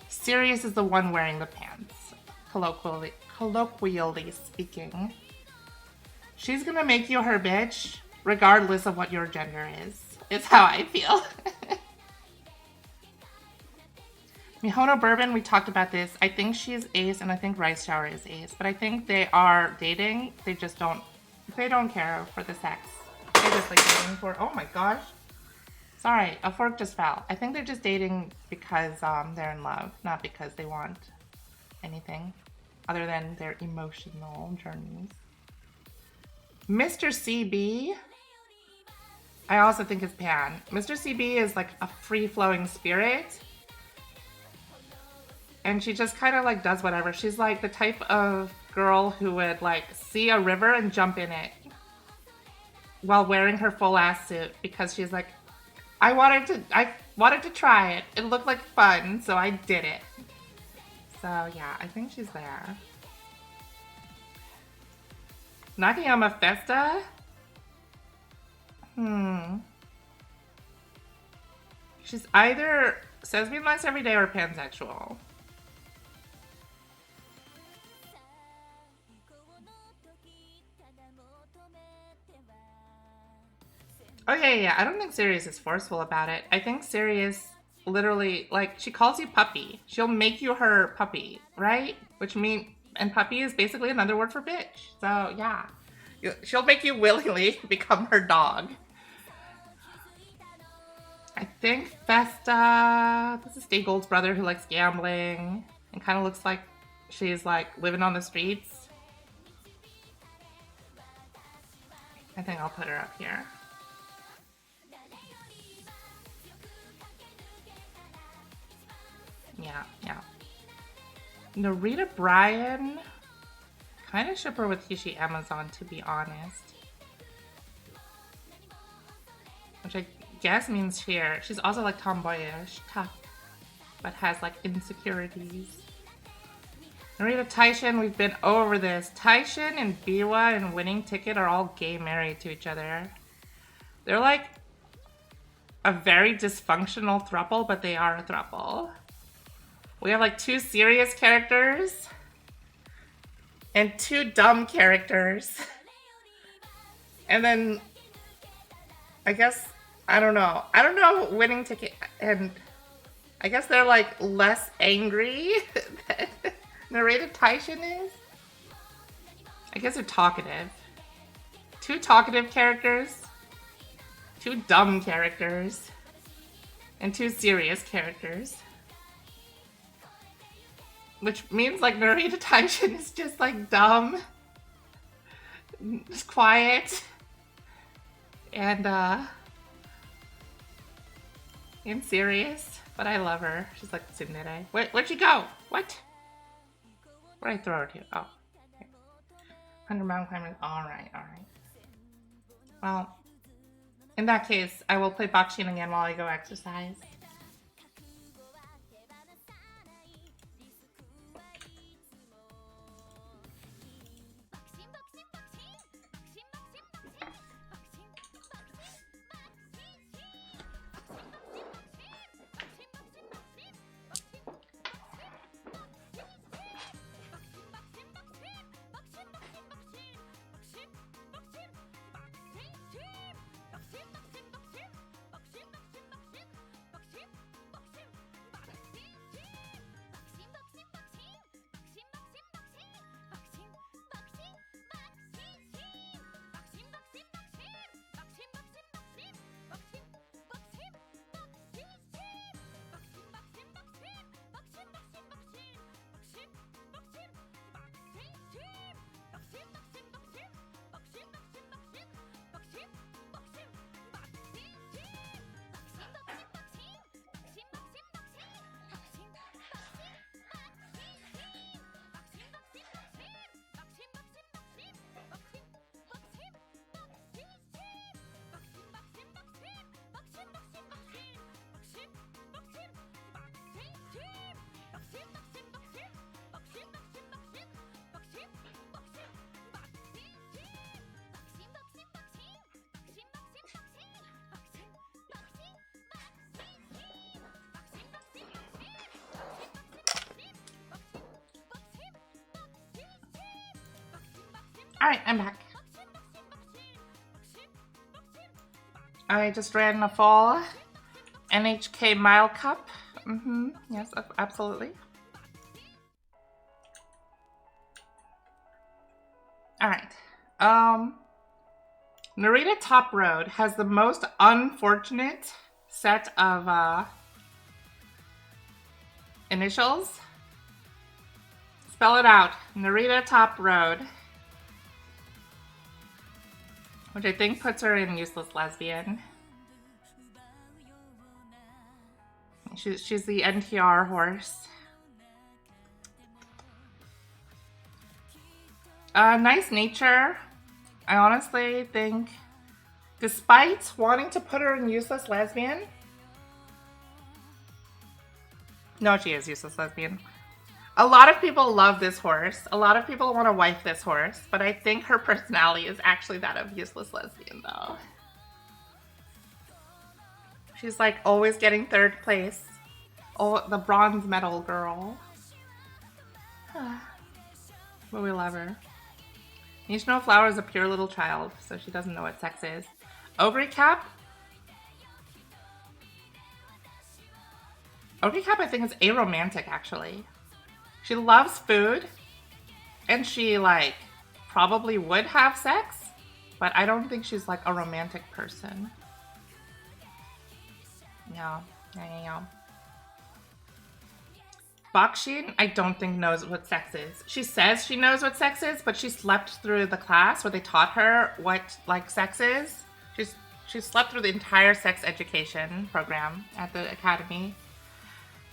Speaker 1: Sirius is the one wearing the pants. Colloquially speaking. She's gonna make you her bitch, regardless of what your gender is how I feel. Mihono Bourbon, we talked about this. I think she's ace and I think Rice Shower is ace. But I think they are dating. They just don't care for the sex. They just like dating for, oh my gosh. Sorry, a fork just fell. I think they're just dating because they're in love, not because they want anything other than their emotional journeys. Mr. CB, I also think is pan. Mr. CB is like a free-flowing spirit. And she just kind of like does whatever. She's like the type of girl who would like see a river and jump in it while wearing her full ass suit because she's like, I wanted to try it. It looked like fun, so I did it. So yeah, I think she's there. Nakayama Festa? She's either says being nice every day or pansexual. Oh yeah, I don't think Sirius is forceful about it. I think Sirius literally, like, she calls you puppy. She'll make you her puppy, right? Which means, and puppy is basically another word for bitch. So yeah, she'll make you willingly become her dog. I think Festa, this is Stay Gold's brother who likes gambling and kind of looks like she's like living on the streets. I think I'll put her up here. Yeah. Narita Bryan, kind of ship her with Hishi Amazon, to be honest. Which I guess means fear. She's also like tomboyish, tough, but has like insecurities. Narita Taishin, we've been over this. Taishin and Biwa and Winning Ticket are all gay married to each other. They're like a very dysfunctional throuple, but they are a throuple. We have like 2 serious characters and 2 dumb characters. And then I guess, I don't know. I don't know Winning Ticket, and I guess they're like less angry than Narita Taishin is. I guess they're talkative. 2 talkative characters, 2 dumb characters, and 2 serious characters. Which means like Narita Taishin is just like dumb, just quiet, and serious. But I love her. She's like tsundere. Where'd she go? What? Where'd I throw her to? Oh. Okay. 100 mountain climbers. Alright. Well, in that case, I will play Bakshin again while I go exercise. Alright, I'm back. I just ran a full NHK Mile Cup. Yes, absolutely. Alright. Narita Top Road has the most unfortunate set of initials. Spell it out. Narita Top Road. Which I think puts her in useless lesbian. She's the NTR horse. Nice nature. I honestly think, despite wanting to put her in useless lesbian, no, she is useless lesbian. A lot of people love this horse. A lot of people want to wife this horse, but I think her personality is actually that of useless lesbian, though. She's like always getting 3rd place. Oh, the bronze medal girl. But we love her. Nishino Flower is a pure little child, so she doesn't know what sex is. Ogre Cap? Ogre Cap, I think, is aromantic, actually. She loves food, and she, like, probably would have sex, but I don't think she's, like, a romantic person. Yeah. Bakshin, I don't think knows what sex is. She says she knows what sex is, but she slept through the class where they taught her what, like, sex is. She slept through the entire sex education program at the academy.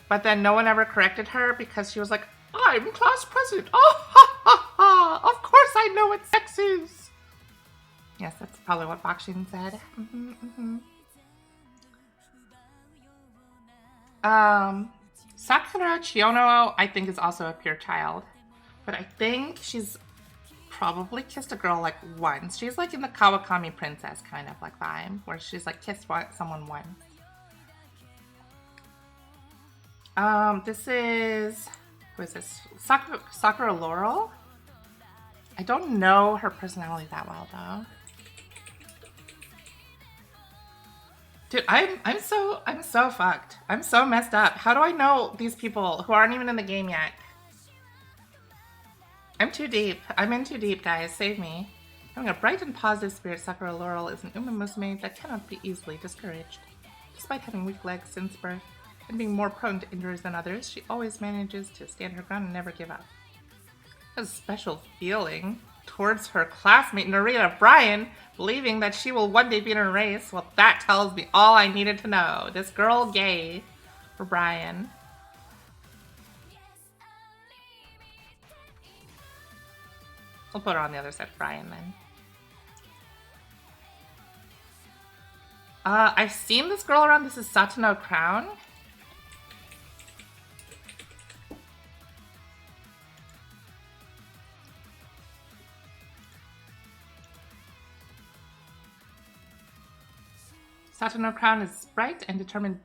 Speaker 1: But then no one ever corrected her because she was like, I'm class president. Oh, ha, ha, ha. Of course I know what sex is. Yes, that's probably what Bakshin said. Sakura Chiono, I think, is also a pure child. But I think she's probably kissed a girl like once. She's like in the Kawakami Princess kind of like vibe, where she's like kissed someone once. This is, who is this? Sakura Laurel? I don't know her personality that well though. Dude, I'm so fucked. I'm so messed up. How do I know these people who aren't even in the game yet? I'm too deep. I'm in too deep, guys. Save me. Having a bright and positive spirit, Sakura Laurel is an umamusume that cannot be easily discouraged. Despite having weak legs since birth and being more prone to injuries than others, she always manages to stand her ground and never give up. A special feeling towards her classmate Narita Brian, believing that she will one day be in a race. Well, that tells me all I needed to know. This girl gay for Brian. I'll put her on the other side of Brian then. I've seen this girl around. This is Satano Crown. Satano Crown is bright and determined.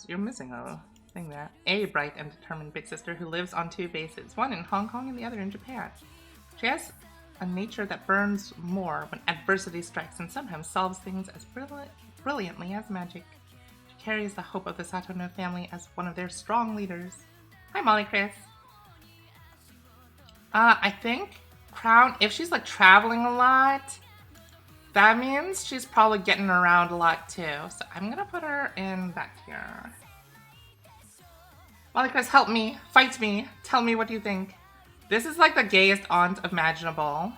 Speaker 1: You're missing a thing there. A bright and determined big sister who lives on two bases, one in Hong Kong and the other in Japan. She has a nature that burns more when adversity strikes and sometimes solves things as brilliantly as magic. She carries the hope of the Satano family as one of their strong leaders. Hi, Molly Chris. I think Crown, if she's like traveling a lot, that means she's probably getting around a lot too. So I'm gonna put her in back here. Molly Chris, help me, fight me, tell me what you think. This is like the gayest aunt imaginable,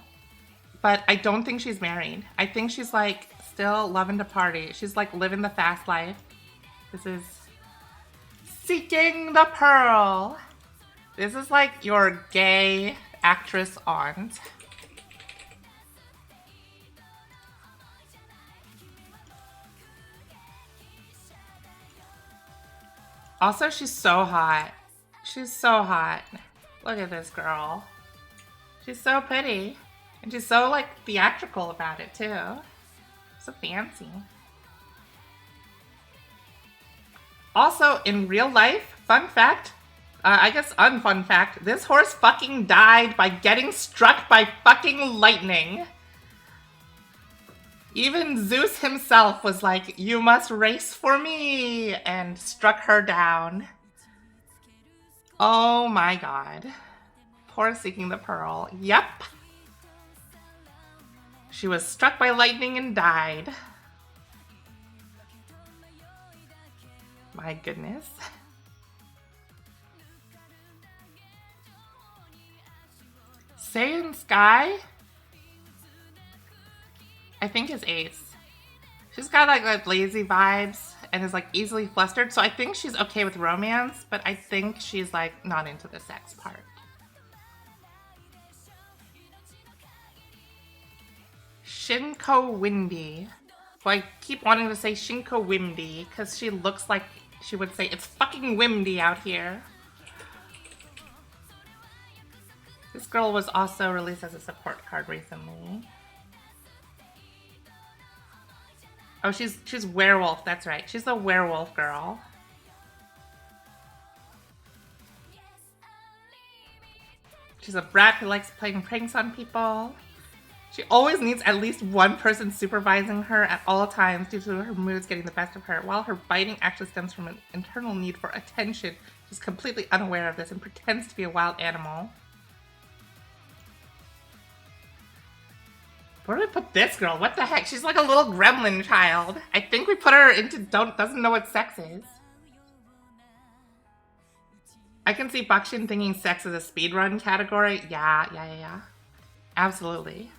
Speaker 1: but I don't think she's married. I think she's like still loving to party. She's like living the fast life. This is Seeking the Pearl. This is like your gay actress aunt. Also, she's so hot. She's so hot. Look at this girl. She's so pretty. And she's so, like, theatrical about it, too. So fancy. Also, in real life, fun fact, I guess unfun fact, this horse fucking died by getting struck by fucking lightning. Even Zeus himself was like, you must race for me, and struck her down. Oh my god. Poor Seeking the Pearl. Yep. She was struck by lightning and died. My goodness. Saiyan Sky, I think is Ace. She's got like lazy vibes and is like easily flustered, so I think she's okay with romance, but I think she's like not into the sex part. Shinko Windy. Well, I keep wanting to say Shinko Windy because she looks like she would say it's fucking windy out here. This girl was also released as a support card recently. Oh, she's werewolf, that's right. She's a werewolf girl. She's a brat who likes playing pranks on people. She always needs at least one person supervising her at all times due to her moods getting the best of her. While her biting actually stems from an internal need for attention, she's completely unaware of this and pretends to be a wild animal. Where do we put this girl? What the heck? She's like a little gremlin child. I think we put her into doesn't know what sex is. I can see Bakshin thinking sex is a speedrun category. Yeah. Absolutely.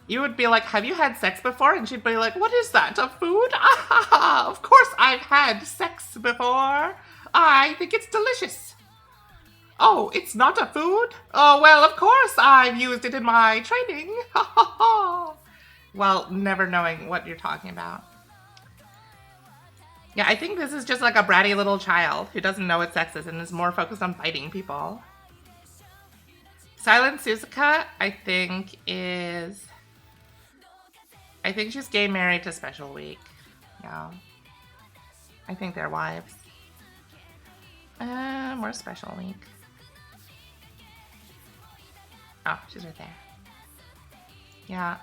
Speaker 1: You would be like, have you had sex before? And she'd be like, what is that, a food? Ah, of course I've had sex before. I think it's delicious. Oh, it's not a food? Oh, well, of course I've used it in my training. Well, never knowing what you're talking about. Yeah, I think this is just like a bratty little child who doesn't know what sex is and is more focused on biting people. Silent Suzuka, I think she's gay married to Special Week. Yeah. I think they're wives. More Special Week. Oh, she's right there. Yeah.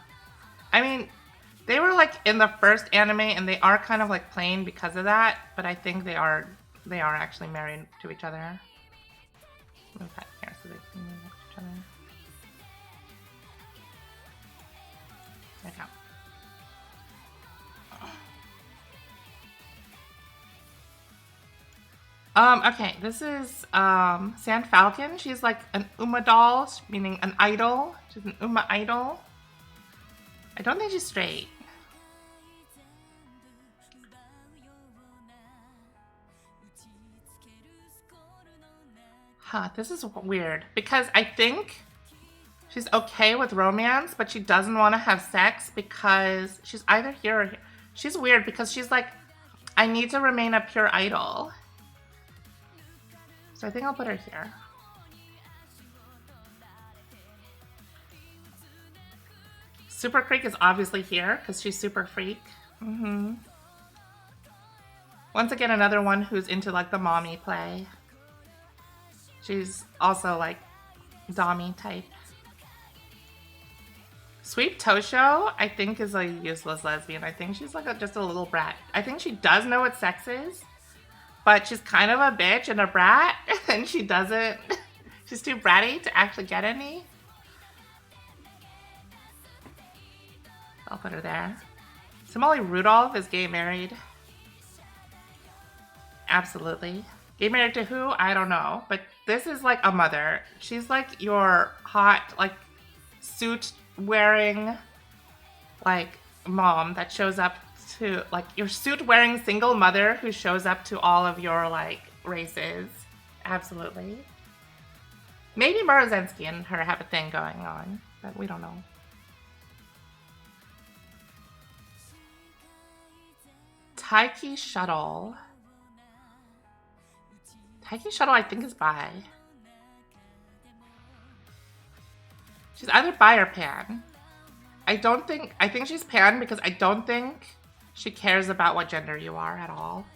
Speaker 1: I mean, they were like in the first anime and they are kind of like plain because of that, but I think they are actually married to each other. Move that here so they can move next to each other. There we go. Okay, this is Sand Falcon. She's like an Uma doll, meaning an idol. She's an Uma idol. I don't think she's straight. Huh, this is weird. Because I think she's okay with romance, but she doesn't want to have sex because she's either here or here. She's weird because she's like, I need to remain a pure idol. So I think I'll put her here. Super Creek is obviously here because she's super freak. Once again, another one who's into like the mommy play. She's also like dommy type. Sweep Tosho, I think, is a useless lesbian. I think she's like just a little brat. I think she does know what sex is, but she's kind of a bitch and a brat, and she doesn't. She's too bratty to actually get any. I'll put her there. Somali Rudolph is gay married. Absolutely. Gay married to who? I don't know. But this is like a mother. She's like your hot, like, suit wearing, like, mom that shows up to, like, your suit wearing single mother who shows up to all of your, like, races. Absolutely. Maybe Morozensky and her have a thing going on, but we don't know. Taiki Shuttle. Taiki Shuttle, I think, is bi. She's either bi or pan. I think she's pan because I don't think she cares about what gender you are at all.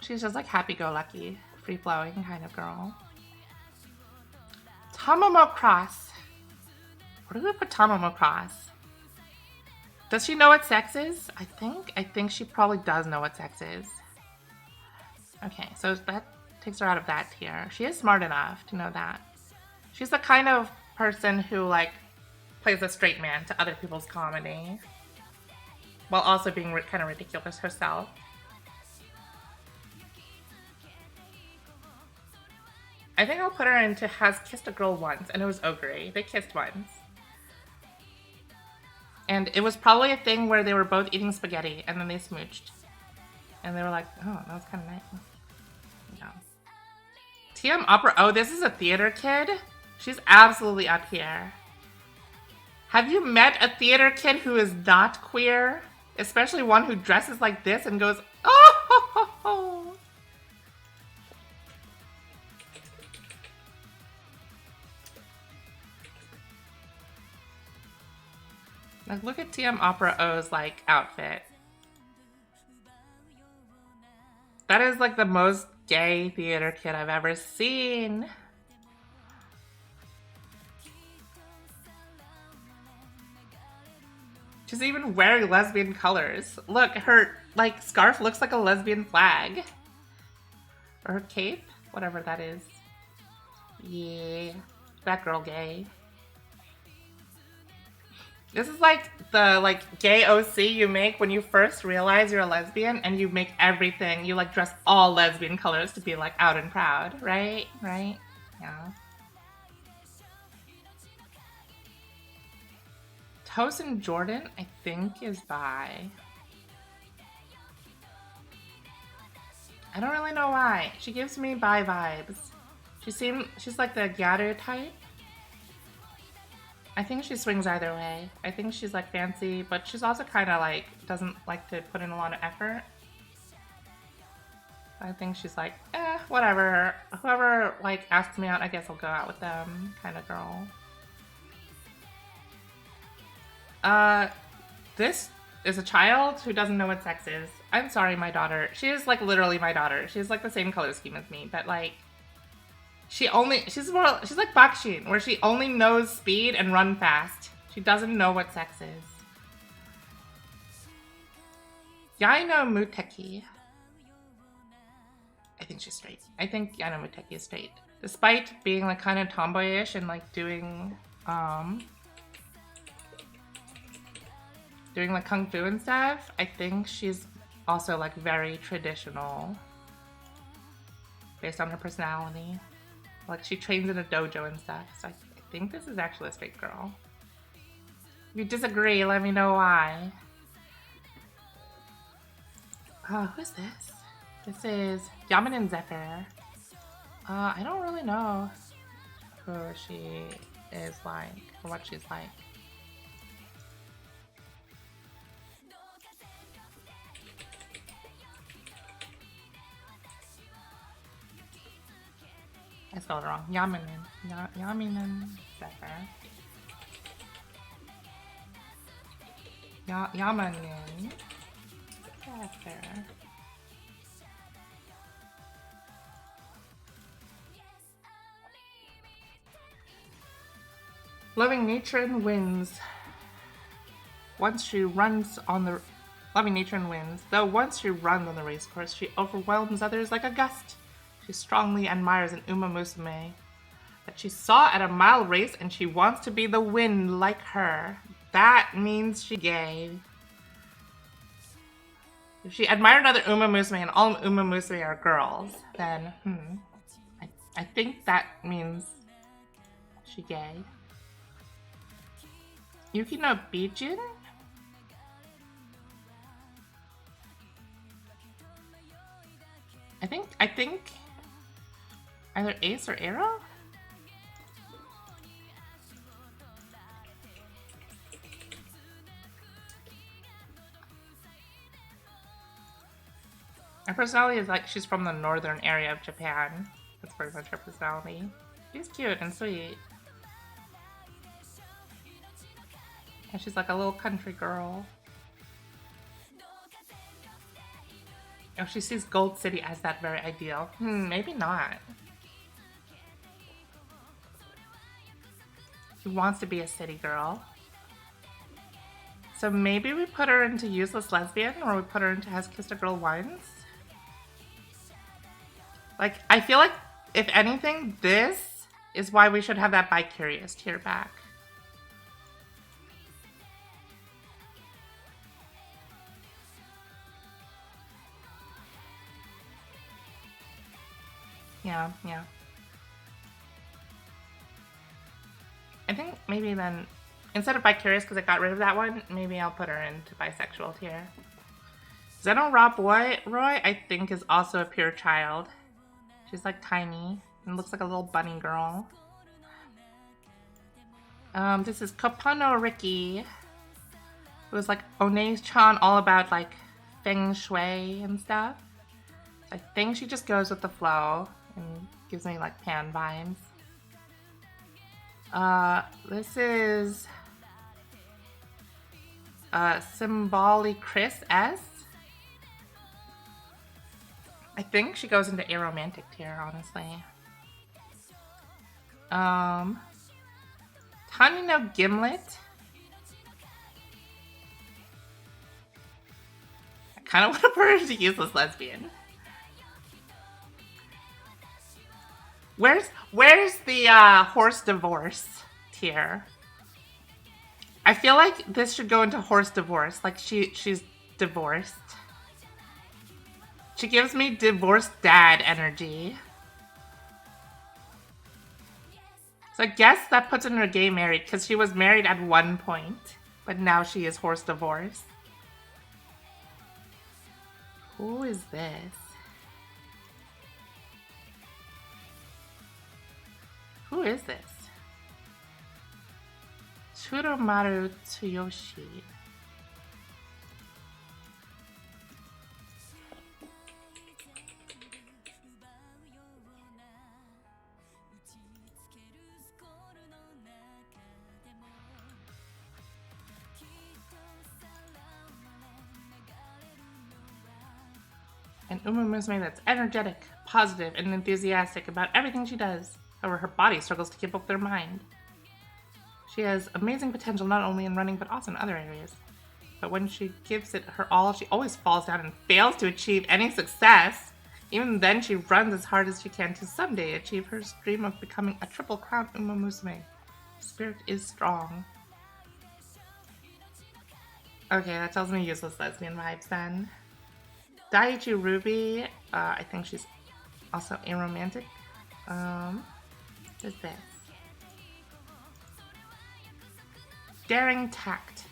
Speaker 1: She's just like happy-go-lucky, free-flowing kind of girl. Tomomo Cross. Where do we put Tomomo Cross? Does she know what sex is? I think she probably does know what sex is. Okay, so that takes her out of that tier. She is smart enough to know that. She's the kind of person who, like, plays a straight man to other people's comedy, while also being kind of ridiculous herself. I think I'll put her into Has Kissed a Girl Once, and it was Ogre. They kissed once. And it was probably a thing where they were both eating spaghetti, and then they smooched. And they were like, oh, that was kind of nice. Yeah. TM Opera. Oh, this is a theater kid? She's absolutely up here. Have you met a theater kid who is not queer? Especially one who dresses like this and goes, oh, ho, ho, ho. Like, look at TM Opera O's, like, outfit. That is, like, the most gay theater kid I've ever seen. She's even wearing lesbian colors. Look, her, like, scarf looks like a lesbian flag. Or her cape? Whatever that is. Yeah. That girl gay. This is like the, like, gay OC you make when you first realize you're a lesbian and you make everything, you, like, dress all lesbian colors to be, like, out and proud, right? Right? Yeah. Tosin Jordan, I think, is bi. I don't really know why. She gives me bi vibes. She's like the Gyaru type. I think she swings either way. I think she's like fancy, but she's also kind of like doesn't like to put in a lot of effort. I think she's like, whatever. Whoever like asks me out, I guess I'll go out with them, kind of girl. This is a child who doesn't know what sex is. I'm sorry, my daughter. She is like literally my daughter. She's like the same color scheme as me, but like she's like Bakshin, where she only knows speed and run fast. She doesn't know what sex is. Yaino Muteki. I think she's straight. I think Yaino Muteki is straight. Despite being like kind of tomboyish and like doing like kung fu and stuff, I think she's also like very traditional based on her personality. Like she trains in a dojo and stuff, so I think this is actually a straight girl. If you disagree, let me know why. Oh, who's this? This is Yamanin Zephyr. I don't really know who she is like, or what she's like. I spelled it wrong. Yamanin Zephyr. Yamanin Zephyr. Loving nature and wins. Once she runs on the loving nature and wins. Though once she runs on the racecourse, she overwhelms others like a gust. She strongly admires an Uma Musume that she saw at a mile race, and she wants to be the wind like her. That means she gay. If she admired another Uma Musume and all Uma Musume are girls, then I think that means she gay. Yukino Bijin? I think either Ace or Arrow? Her personality is like she's from the northern area of Japan. That's pretty much her personality. She's cute and sweet. And she's like a little country girl. Oh, she sees Gold City as that very ideal. Maybe not. She wants to be a city girl. So maybe we put her into Useless Lesbian, or we put her into Has Kissed a Girl Once. Like, I feel like, if anything, this is why we should have that Bi-Curious tier back. Yeah. I think maybe then, instead of Bi-Curious, because I got rid of that one, maybe I'll put her into Bisexual tier. Zeno Roy, I think, is also a pure child. She's like tiny and looks like a little bunny girl. This is Kopano Riki, who is like One-chan, all about like feng shui and stuff. I think she just goes with the flow and gives me like Pan vibes. This is Symbolic Chris S. I think she goes into aromantic tier, honestly. Tanino Gimlet. I kind of want to put her into Useless Lesbian. Where's the horse divorce tier? I feel like this should go into horse divorce. Like she's divorced. She gives me divorced dad energy. So I guess that puts in her gay married, because she was married at one point, but now she is horse divorced. Who is this? Who is this? Tsurumaru Tsuyoshi. An Uma Musume that's energetic, positive, and enthusiastic about everything she does. However, her body struggles to keep up with her mind. She has amazing potential not only in running but also in other areas. But when she gives it her all, she always falls down and fails to achieve any success. Even then, she runs as hard as she can to someday achieve her dream of becoming a Triple Crown Uma Musume. Her spirit is strong. Okay, that tells me useless lesbian vibes then. Daiichi Ruby, I think she's also aromantic. What's this? Daring Tact.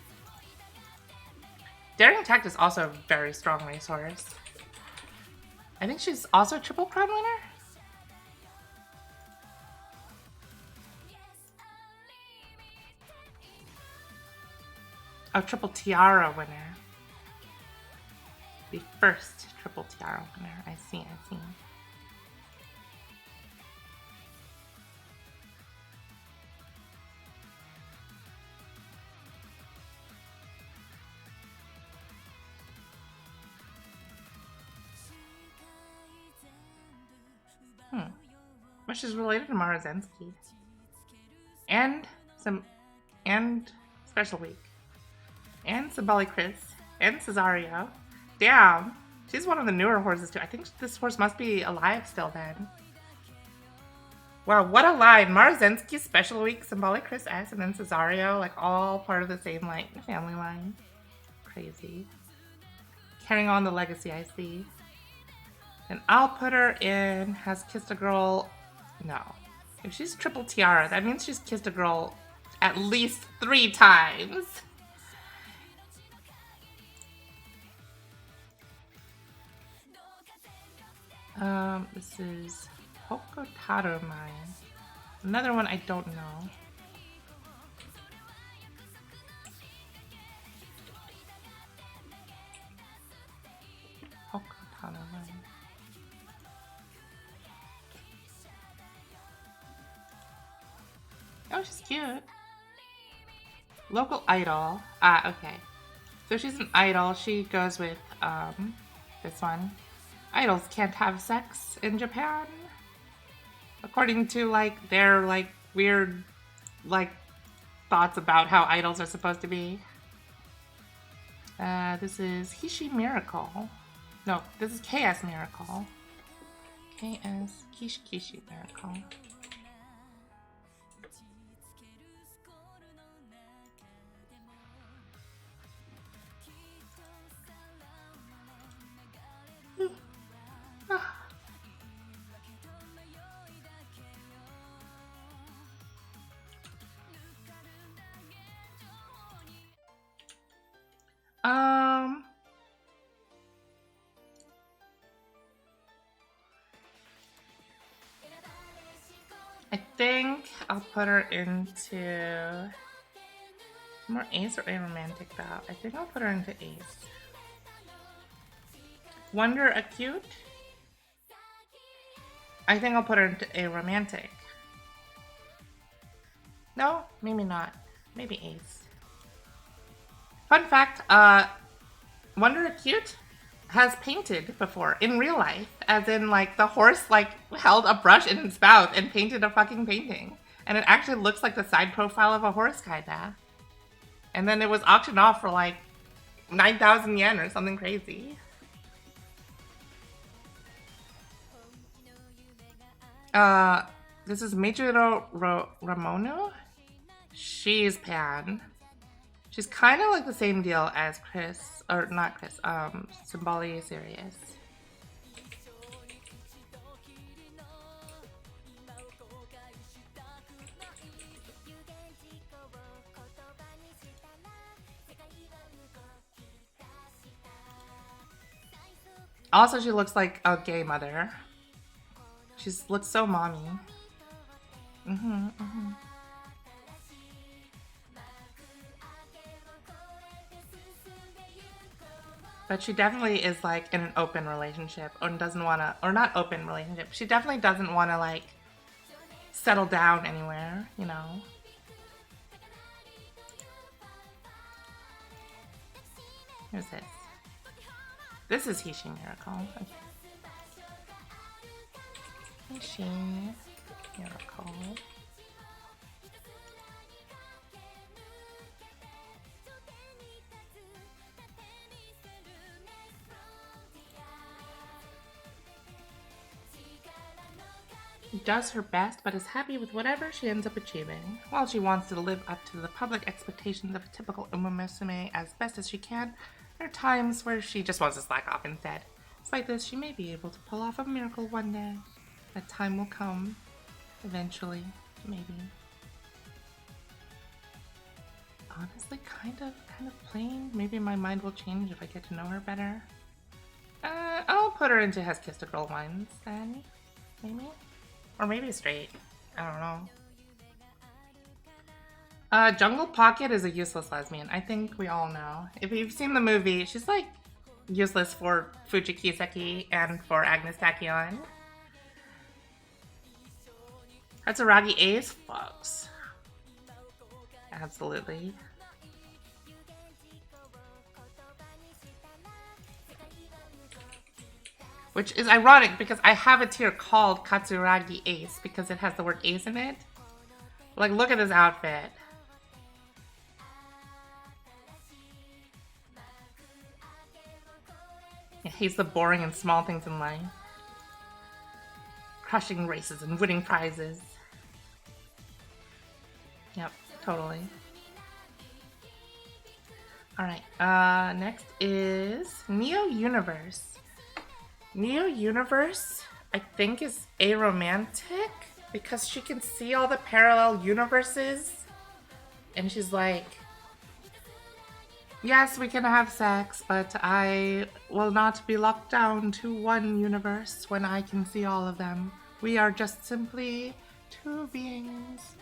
Speaker 1: Daring Tact is also a very strong racehorse. I think she's also a Triple Crown winner. A Triple Tiara winner. The first Triple Tiara winner. I see. Well, she's related to Marazensky. And Special Week. And Sabali Chris. And Cesario. Damn. She's one of the newer horses too. I think this horse must be alive still then. Wow, what a line. Marazensky, Special Week, Symbolic Chris S, and then Cesario, like all part of the same like family line. Crazy. Carrying on the legacy, I see. And I'll put her in Has Kissed a Girl. No. If she's Triple Tiara, that means she's kissed a girl at least 3 times. This is Hokotaru Mine. Another one I don't know. Hokotaru Mine. Oh, she's cute. Local idol. Ah, okay. So she's an idol. She goes with this one. Idols can't have sex in Japan. According to like their like weird like thoughts about how idols are supposed to be. This is Kishi Miracle. No, this is KS Miracle. KS Kishi Miracle. I think I'll put her into more Ace or Aromantic though. I think I'll put her into Ace. Wonder Acute? I think I'll put her into Aromantic. No, maybe not. Maybe Ace. Fun fact, Wonder Acute has painted before in real life, as in like the horse like held a brush in its mouth and painted a fucking painting, and it actually looks like the side profile of a horse kinda. And then it was auctioned off for like 9,000 yen or something crazy. This is Meijiro Ramono. She's Pan. She's kind of like the same deal as Chris, or not Chris, Symboli Sirius. Also, she looks like a gay mother. She looks so mommy. But she definitely is like in an open relationship and doesn't want to, or not open relationship. She definitely doesn't want to like settle down anywhere, you know. Who's this? This is Hishi Miracle. Okay. Hishi Miracle. Does her best, but is happy with whatever she ends up achieving. While she wants to live up to the public expectations of a typical Uma Musume as best as she can, there are times where she just wants to slack off instead. Despite this, she may be able to pull off a miracle one day. That time will come. Eventually. Maybe. Honestly, kind of plain. Maybe my mind will change if I get to know her better. I'll put her into Has Kissed a Girl once, then. Maybe? Or maybe straight. I don't know. Jungle Pocket is a useless lesbian. I think we all know. If you've seen the movie, she's like useless for Fuji Kiseki and for Agnes Tachyon. Hatsuragi Ace? Folks. Absolutely. Which is ironic because I have a tier called Katsuragi Ace because it has the word ace in it. Like, look at his outfit. Yeah, he's the boring and small things in life. Crushing races and winning prizes. Yep, totally. Alright, next is Neo Universe. Neo Universe, I think, is aromantic because she can see all the parallel universes. And she's like, yes, we can have sex, but I will not be locked down to one universe when I can see all of them. We are just simply two beings.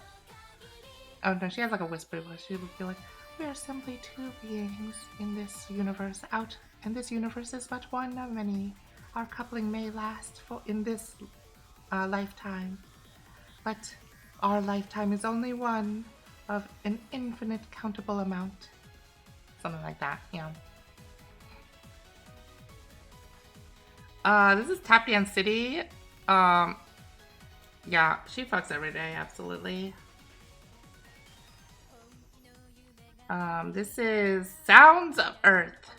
Speaker 1: Oh no, she has like a whispery voice. She would be like, we are simply two beings in this universe out, and this universe is but one of many. Our coupling may last for in this lifetime, but our lifetime is only one of an infinite countable amount. Something like that, yeah. This is Tap Dance City. Yeah, she fucks every day, absolutely. This is Sounds of Earth.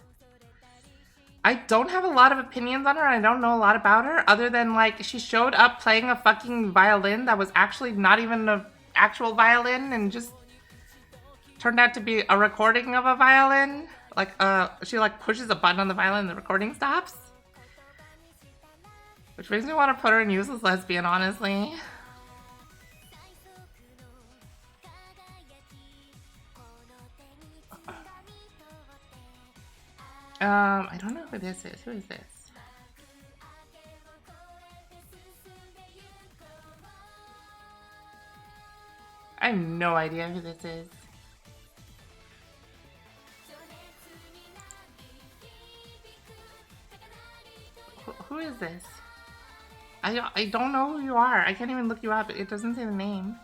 Speaker 1: I don't have a lot of opinions on her. I don't know a lot about her other than like she showed up playing a fucking violin that was actually not even an actual violin and just turned out to be a recording of a violin. Like she like pushes a button on the violin and the recording stops. Which makes me want to put her in Useless Lesbian, honestly. I don't know who this is. Who is this? I have no idea who this is. Who is this? I don't know who you are. I can't even look you up. It doesn't say the name.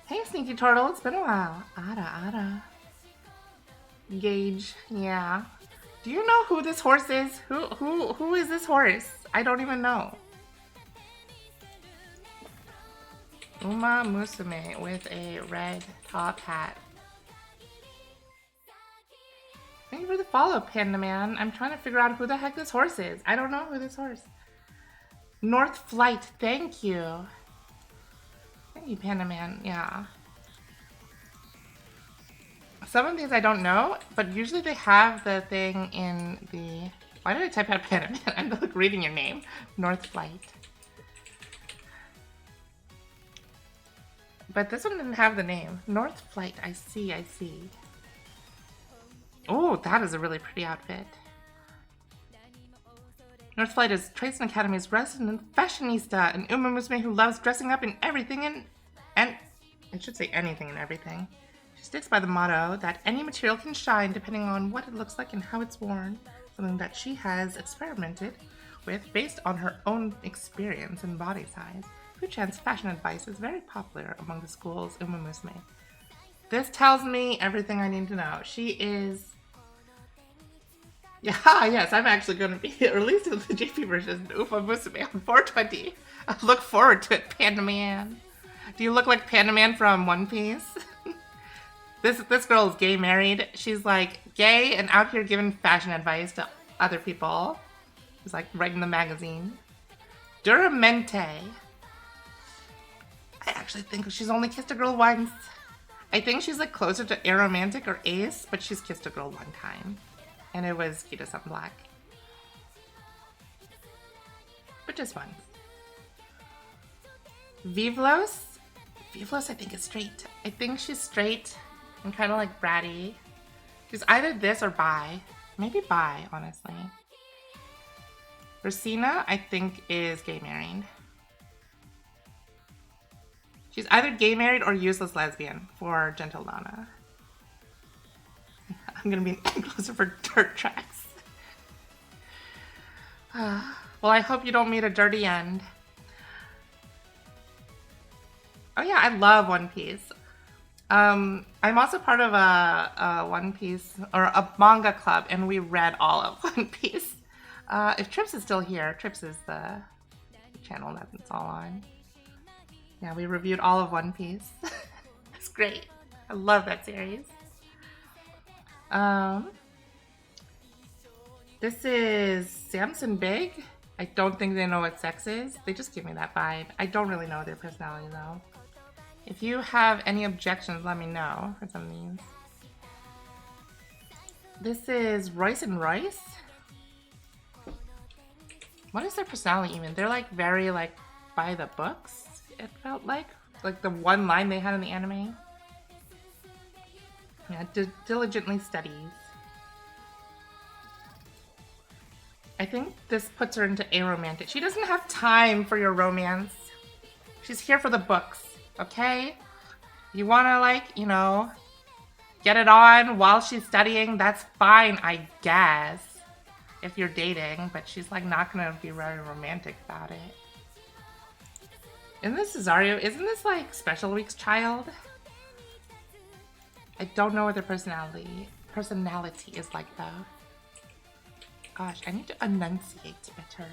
Speaker 1: Hey, Sneaky Turtle. It's been a while. Ada. Gage. Yeah. Do you know who this horse is? Who is this horse? I don't even know. Uma Musume with a red top hat. Thank you for the follow, Panda Man. I'm trying to figure out who the heck this horse is. I don't know who this horse. North Flight, thank you. Thank you, Panda Man. Yeah. Some of these I don't know, but usually they have the thing in the... Why did I type out Panda Man? I'm like reading your name. North Flight. But this one didn't have the name. North Flight, I see. Oh, that is a really pretty outfit. North Flight is Tracing Academy's resident fashionista, an Uma Musume who loves dressing up in everything and I should say anything and everything. She sticks by the motto that any material can shine depending on what it looks like and how it's worn, something that she has experimented with based on her own experience and body size. Fuchan's fashion advice is very popular among the school's umamusume. This tells me everything I need to know. She is... Yeah, yes, I'm actually going to be releasing the JP version of Uma Musume on 420. I look forward to it, Panda Man. Do you look like Panda Man from One Piece? This girl is gay married. She's like gay and out here giving fashion advice to other people. She's like writing the magazine. Duramente. I actually think she's only kissed a girl once. I think she's like closer to Aromantic or Ace, but she's kissed a girl one time. And it was Kita Sunblack. But just once. Vivlos? Vivlos I think is straight. I think she's straight and kind of like bratty. She's either this or bi. Maybe bi, honestly. Rosina I think is gay married. She's either gay married or useless lesbian for Gentle Donna. I'm gonna be an encloser for dirt tracks. Well, I hope you don't meet a dirty end. Oh yeah, I love One Piece. I'm also part of a One Piece, or a manga club, and we read all of One Piece. If Trips is still here, Trips is the channel that it's all on. Yeah, we reviewed all of One Piece. It's great. I love that series. This is Samson Big. I don't think they know what sex is. They just give me that vibe. I don't really know their personality though. If you have any objections, let me know for some of these. This is Royce and Royce. What is their personality even? They're like very like by the books, it felt like the one line they had in the anime. Yeah, diligently studies. I think this puts her into aromantic. She doesn't have time for your romance. She's here for the books, okay? You wanna like, you know, get it on while she's studying, that's fine, I guess. If you're dating, but she's like not gonna be very romantic about it. Isn't this Cesario? Isn't this like Special Week's child? I don't know what their personality is like though. Gosh, I need to enunciate better.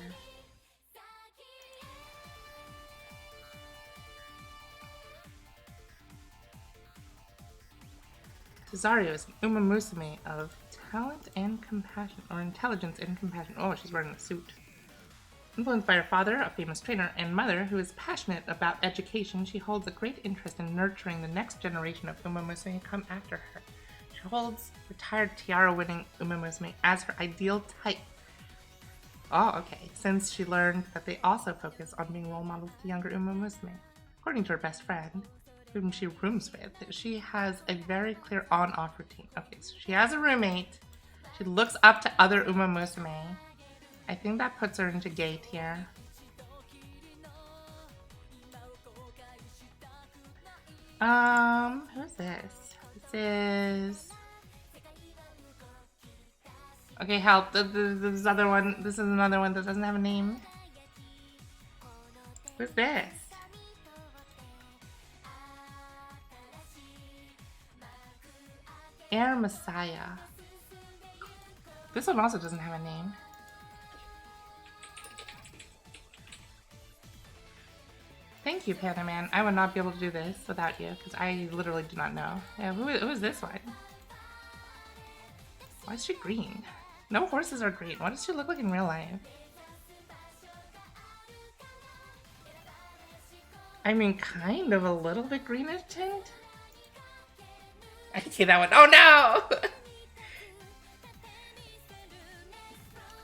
Speaker 1: Cesario is an umamusume of talent and compassion, or intelligence and compassion. Oh, she's wearing a suit. Influenced by her father, a famous trainer, and mother who is passionate about education, she holds a great interest in nurturing the next generation of umamusume who come after her. She holds retired tiara-winning umamusume as her ideal type. Oh, okay, since she learned that they also focus on being role models to younger umamusume. According to her best friend, whom she rooms with, she has a very clear on-off routine. Okay, so she has a roommate. She looks up to other umamusume. I think that puts her into gay tier. Who's this? This is... Okay, help. This is another one that doesn't have a name. Who's this? Air Messiah. This one also doesn't have a name. Thank you, Panda Man. I would not be able to do this without you, because I literally do not know. Yeah, who is this one? Why is she green? No horses are green. What does she look like in real life? I mean, kind of a little bit greenish tint. I can see that one. Oh no!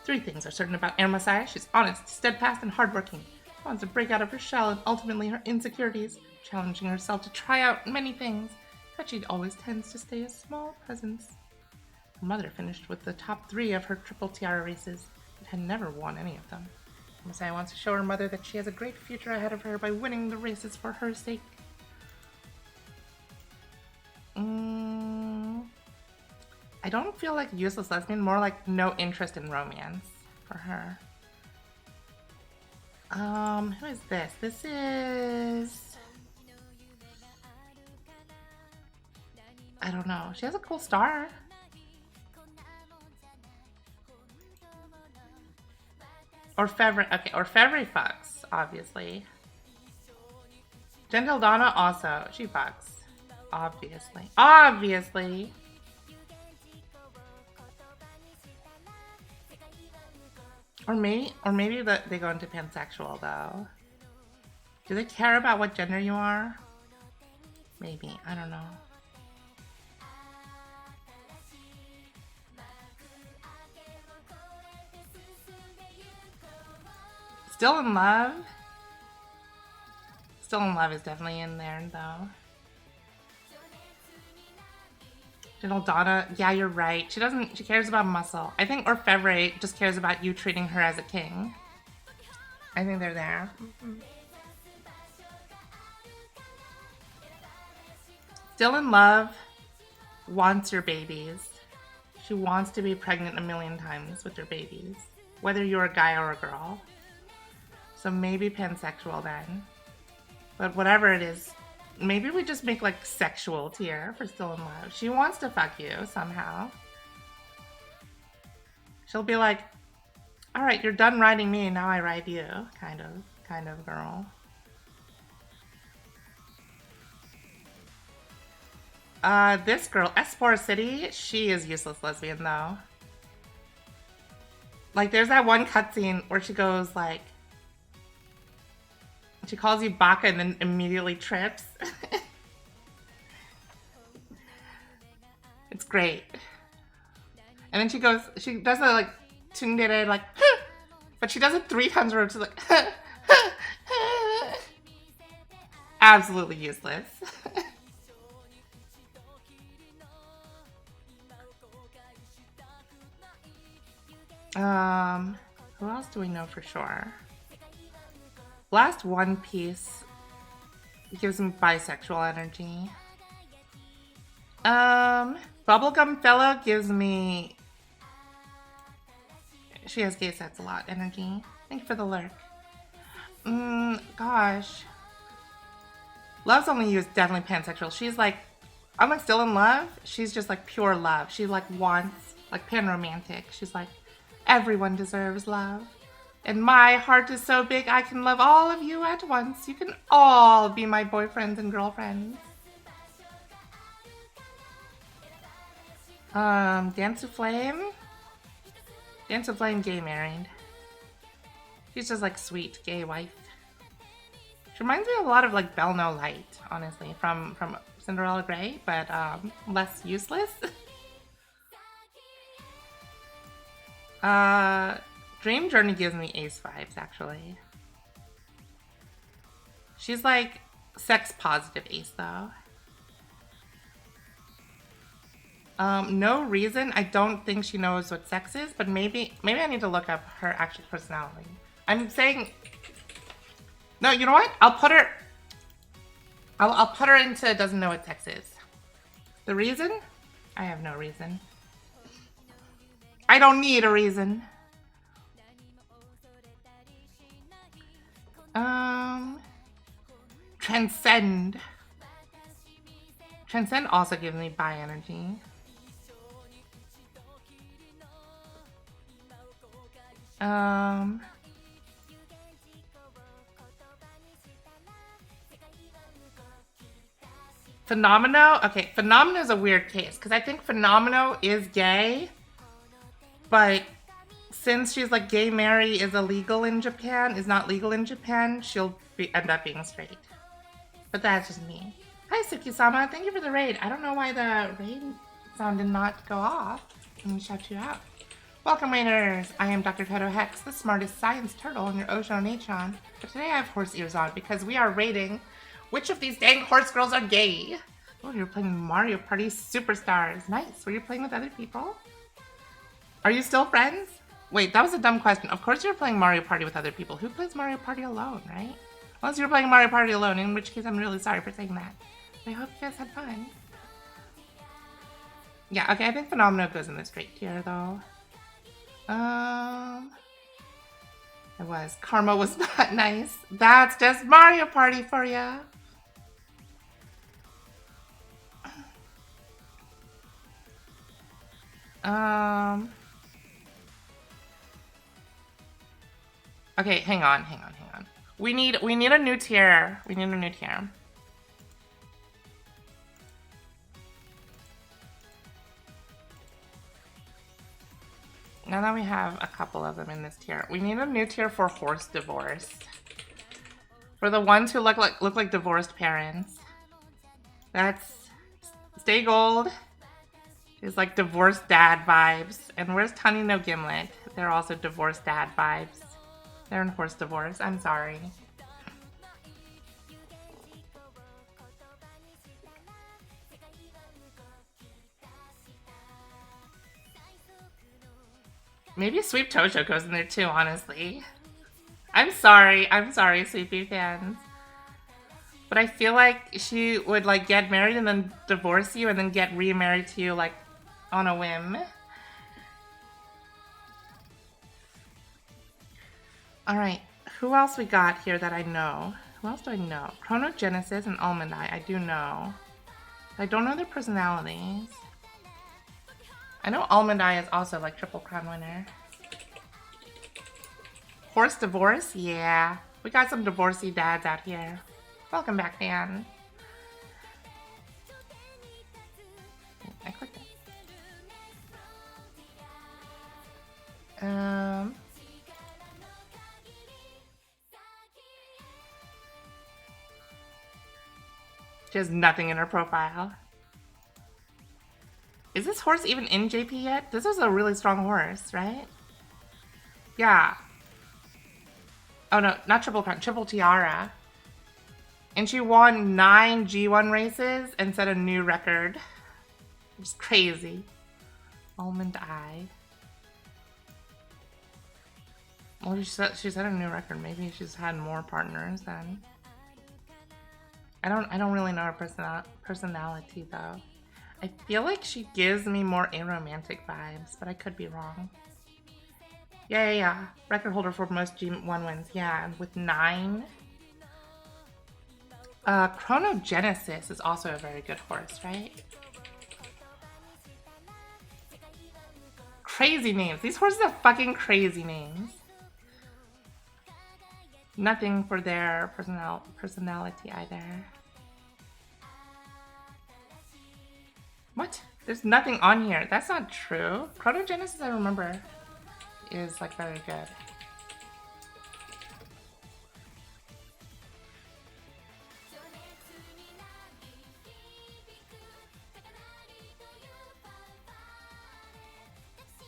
Speaker 1: 3 things are certain about Air Messiah. She's honest, steadfast, and hardworking. She wants to break out of her shell and ultimately her insecurities, challenging herself to try out many things, but she always tends to stay a small presence. Her mother finished with the top 3 of her triple tiara races, but had never won any of them. Messiah wants to show her mother that she has a great future ahead of her by winning the races for her sake. I don't feel like useless lesbian, more like no interest in romance for her. Who is this? This is... I don't know. She has a cool star. Orfevre, okay, Orfevre fucks, obviously. Gentle Donna also, she fucks. Obviously. Obviously! Or maybe they go into pansexual, though. Do they care about what gender you are? Maybe, I don't know. Still in Love? Still in Love is definitely in there, though. Gentle Donna, yeah, you're right. She cares about muscle. I think Orfevre just cares about you treating her as a king. I think they're there. Still in Love wants your babies. She wants to be pregnant a million times with your babies, whether you're a guy or a girl. So maybe pansexual then. But whatever it is, maybe we just make like sexual tier for Still in Love. She wants to fuck you somehow. She'll be like, all right, you're done riding me, now I ride you. Kind of girl. This girl, Espor City, she is useless lesbian though. Like there's that one cutscene where she goes like, she calls you Baka and then immediately trips. It's great. And then she does the like tsundere like, but she does it 3 times where she's like, absolutely useless. Who else do we know for sure? Last One Piece gives me bisexual energy. Bubblegum Fella gives me... She has gay sex a lot energy. Thank you for the lurk. Gosh. Love's only you is definitely pansexual. She's like, I'm like Still in Love. She's just like pure love. She like wants, like pan-romantic. She's like, everyone deserves love. And my heart is so big I can love all of you at once. You can all be my boyfriends and girlfriends. Dance to Flame? Dance to Flame gay married. She's just like sweet gay wife. She reminds me a lot of like Belle No Light, honestly, from Cinderella Grey, but less useless. Dream Journey gives me ace vibes, actually. She's like sex positive ace, though. No reason. I don't think she knows what sex is, but maybe I need to look up her actual personality. I'm saying... No, you know what? I'll put her into doesn't know what sex is. The reason? I have no reason. I don't need a reason. Transcend. Transcend also gives me bi energy. Phenomeno? Okay, Phenomeno is a weird case, because I think Phenomeno is gay, but since she's like gay marry is illegal in Japan, is not legal in Japan, she'll end up being straight. But that's just me. Hi, Suki-sama. Thank you for the raid. I don't know why the raid sound did not go off. Let me shout you out. Welcome, raiders. I am Dr. Toto Hex, the smartest science turtle in your Osho Nachon. But today I have horse ears on because we are raiding which of these dang horse girls are gay. Oh, you're playing Mario Party Superstars. Nice. Were you playing with other people? Are you still friends? Wait, that was a dumb question. Of course you're playing Mario Party with other people. Who plays Mario Party alone, right? Unless you're playing Mario Party alone, in which case I'm really sorry for saying that. But I hope you guys had fun. Yeah, okay, I think Phenomenal goes in the straight tier though. It was. Karma was not nice. That's just Mario Party for ya. Okay, hang on. We need a new tier. We need a new tier. Now that we have a couple of them in this tier, we need a new tier for horse divorce. For the ones who look like divorced parents. That's Stay Gold is like divorced dad vibes. And where's Tani no Gimlet? They're also divorced dad vibes. They're in horse divorce. I'm sorry. Maybe Sweep Tojo goes in there too, honestly. I'm sorry, Sweepy fans. But I feel like she would like get married and then divorce you and then get remarried to you like on a whim. Alright, who else we got here that I know? Who else do I know? Chronogenesis and Almond Eye, I do know. I don't know their personalities. I know Almond Eye is also like Triple Crown winner. Horse divorce? Yeah. We got some divorcee dads out here. Welcome back, Dan. I clicked it. She has nothing in her profile. Is this horse even in JP yet? This is a really strong horse, right? Yeah. Oh no, not Triple Crown, Triple Tiara. And she won 9 G1 races and set a new record. It's crazy. Almond Eye. Well, she set a new record. Maybe she's had more partners then. I don't really know her personality though. I feel like she gives me more aromantic vibes, but I could be wrong. Yeah. Record holder for most G1 wins. Yeah, with 9. Chronogenesis is also a very good horse, right? Crazy names. These horses have fucking crazy names. Nothing for their personality either. What? There's nothing on here. That's not true. Chronogenesis, I remember, is like very good.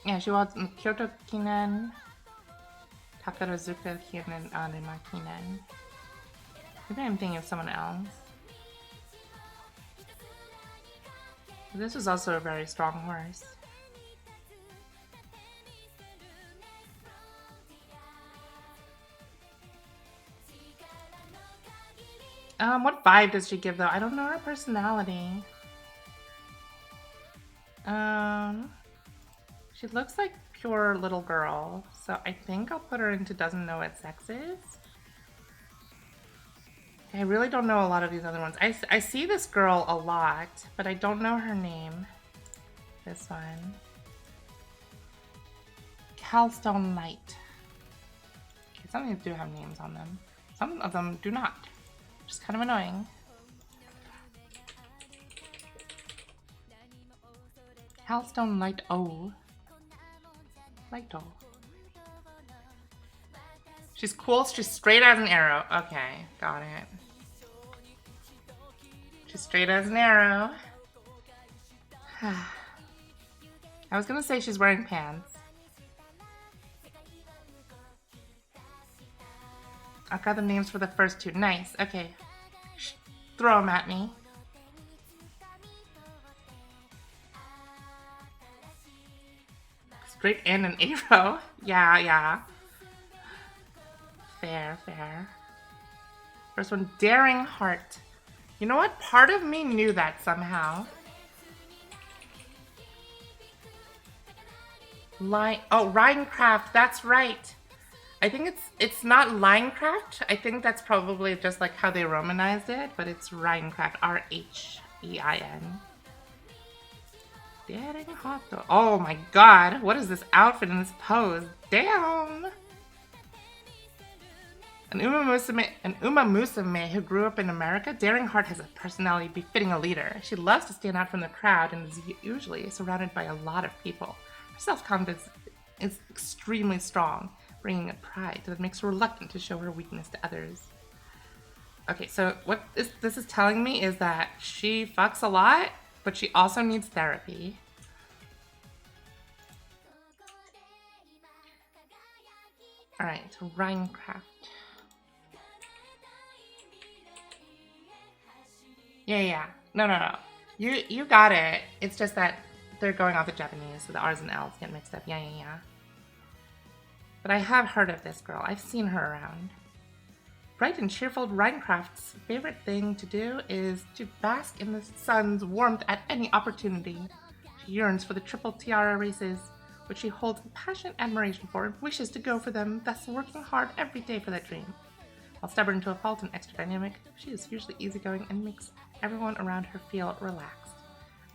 Speaker 1: Yeah, she was Kyoto Kinan, Takarazuka Kinan, Anima Kinan. Maybe I'm thinking of someone else. This is also a very strong horse. What vibe does she give though? I don't know her personality. She looks like pure little girl, so I think I'll put her into doesn't know what sex is. I really don't know a lot of these other ones. I see this girl a lot, but I don't know her name. This one. Calstone Knight. Okay, some of these do have names on them. Some of them do not. Which is kind of annoying. Calstone Light O. Light O. She's cool, she's straight as an arrow. Okay, got it. She's straight as an arrow. I was gonna say she's wearing pants. I've got the names for the first 2. Nice, okay. Throw them at me. Straight and an arrow. Yeah. Fair. First one, Daring Heart. You know what? Part of me knew that somehow. Rhinecraft, that's right. I think it's not Linecraft. I think that's probably just like how they romanized it, but it's Rhinecraft, R-H-E-I-N. Daring hot though. Oh my god, what is this outfit and this pose? Damn! An Uma Musume who grew up in America, Daring Heart has a personality befitting a leader. She loves to stand out from the crowd and is usually surrounded by a lot of people. Her self-confidence is extremely strong, bringing a pride that makes her reluctant to show her weakness to others. Okay, so what this is telling me is that she fucks a lot, but she also needs therapy. Alright, so Rhinecraft. Yeah. No. You got it. It's just that they're going off the Japanese, so the R's and L's get mixed up. Yeah. But I have heard of this girl. I've seen her around. Bright and cheerful Rhinecraft's favorite thing to do is to bask in the sun's warmth at any opportunity. She yearns for the triple tiara races, which she holds a passionate admiration for and wishes to go for them, thus working hard every day for that dream. While stubborn to a fault and extra dynamic, she is usually easygoing and makes everyone around her feel relaxed.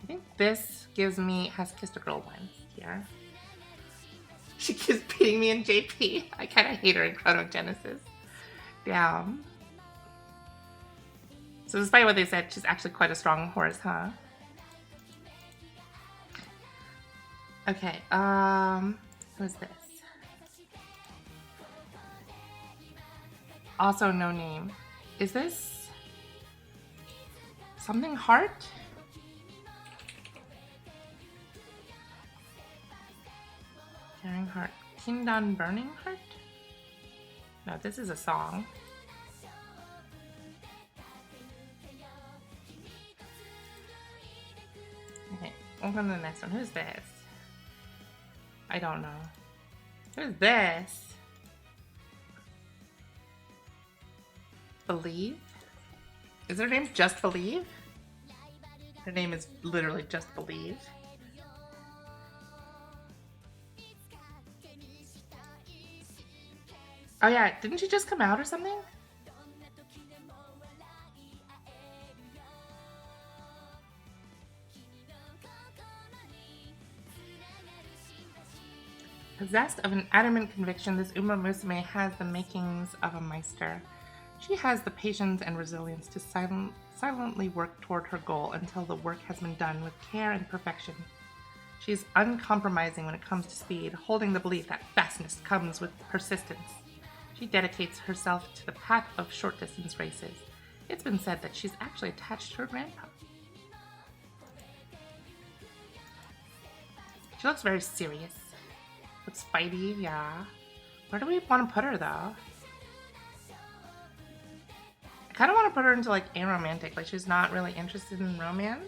Speaker 1: I think this gives me Has Kissed a Girl Once here. She keeps beating me in JP. I kind of hate her in Chrono Genesis. Damn. So despite what they said, she's actually quite a strong horse, huh? Okay, who's this? Also no name. Is this something Heart? Daring Heart. Kindan Burning Heart? No, this is a song. Okay, we'll go to the next one. Who's this? I don't know. Who's this? Believe? Is her name just Believe? Her name is literally just Believe. Oh yeah, didn't she just come out or something? Possessed of an adamant conviction, this Uma Musume has the makings of a Meister. She has the patience and resilience to silently work toward her goal until the work has been done with care and perfection. She is uncompromising when it comes to speed, holding the belief that fastness comes with persistence. She dedicates herself to the path of short-distance races. It's been said that she's actually attached to her grandpa. She looks very serious. Looks fighty, yeah. Where do we want to put her, though? I kind of want to put her into, like, aromantic. Like, she's not really interested in romance.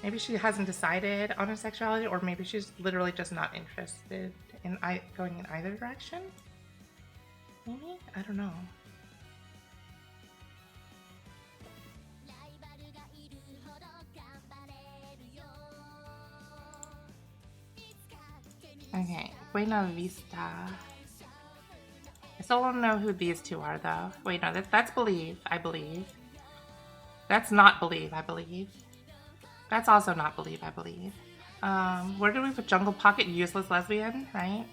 Speaker 1: Maybe she hasn't decided on her sexuality, or maybe she's literally just not interested in going in either direction. Maybe? I don't know. Okay, Buena Vista. I still don't know who these two are, though. Wait, no, that's Believe, I believe. That's not Believe, I believe. That's also not Believe, I believe. Where do we put Jungle Pocket? Useless lesbian, right?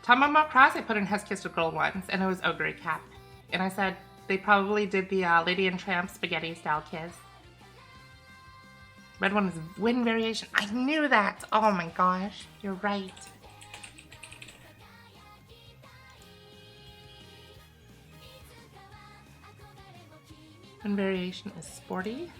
Speaker 1: Tamamo Cross I put in Has Kissed a Girl Once, and it was Ogre Cap. And I said they probably did the Lady and Tramp spaghetti style kiss. Red one is Wind Variation. I knew that! Oh my gosh, you're right. Wind Variation is sporty,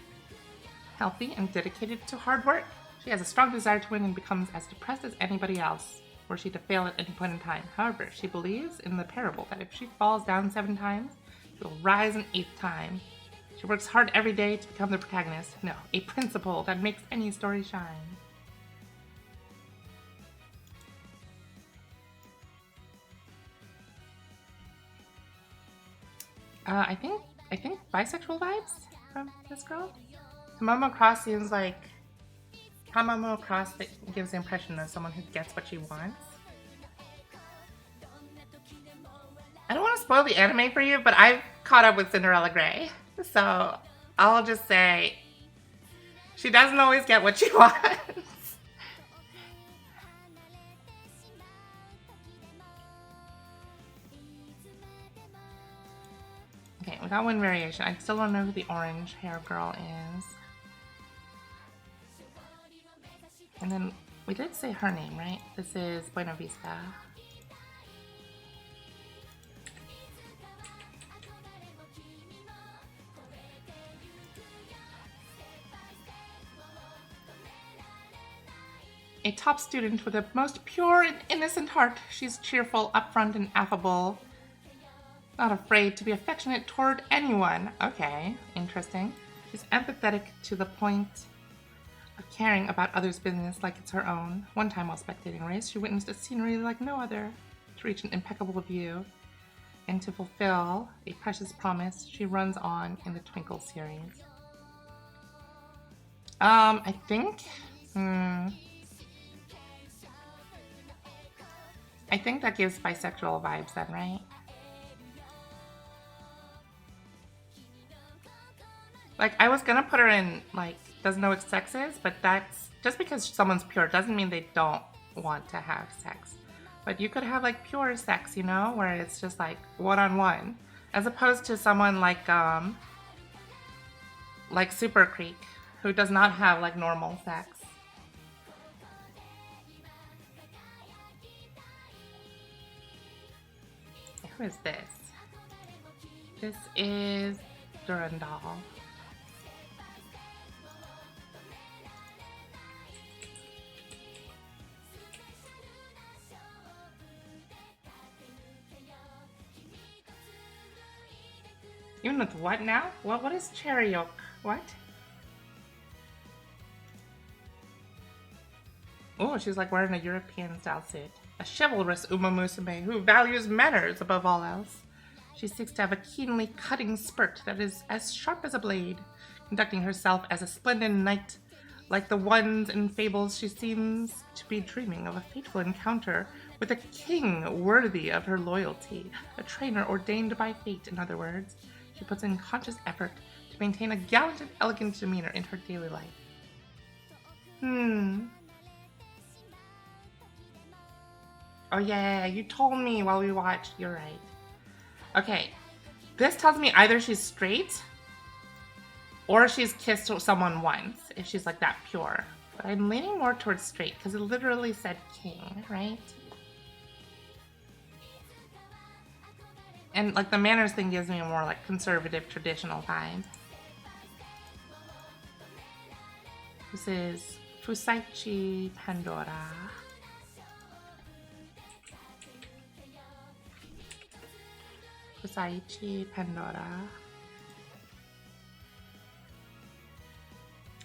Speaker 1: healthy, and dedicated to hard work. She has a strong desire to win and becomes as depressed as anybody else were she to fail at any point in time. However, she believes in the parable that if she falls down 7 times, she will rise an 8th time. She works hard every day to become the protagonist. No, a principle that makes any story shine. I think bisexual vibes from this girl. Tamamo Cross seems like Tamamo Cross that gives the impression of someone who gets what she wants. I don't want to spoil the anime for you, but I've caught up with Cinderella Grey. So I'll just say she doesn't always get what she wants. Okay, we got one variation. I still don't know who the orange hair girl is. And then we did say her name, right? This is Buena Vista. A top student with a most pure and innocent heart. She's cheerful, upfront, and affable. Not afraid to be affectionate toward anyone. Okay, interesting. She's empathetic to the point of caring about others' business like it's her own. One time while spectating a race, she witnessed a scenery like no other. To reach an impeccable view and to fulfill a precious promise, she runs on in the Twinkle series. I think... I think that gives bisexual vibes then, right? Like, I was gonna put her in, like, doesn't know what sex is, but that's just because someone's pure doesn't mean they don't want to have sex. But you could have, like, pure sex, you know, where it's just, like, one-on-one, as opposed to someone like Super Creek, who does not have, like, normal sex. Who is this? This is Durandal. Even with what now? What is Cherryok? What? Oh, she's like wearing a European style suit. A chivalrous Uma Musume who values manners above all else. She seeks to have a keenly cutting spurt that is as sharp as a blade. Conducting herself as a splendid knight, like the ones in fables, she seems to be dreaming of a fateful encounter with a king worthy of her loyalty. A trainer ordained by fate, in other words. She puts in conscious effort to maintain a gallant and elegant demeanor in her daily life. Oh yeah, you told me while we watched. You're right. Okay, this tells me either she's straight or she's kissed someone once, if she's like that pure. But I'm leaning more towards straight because it literally said king, right? And like the manners thing gives me a more like conservative, traditional vibe. This is Fusaichi Pandora. Fusaichi Pandora.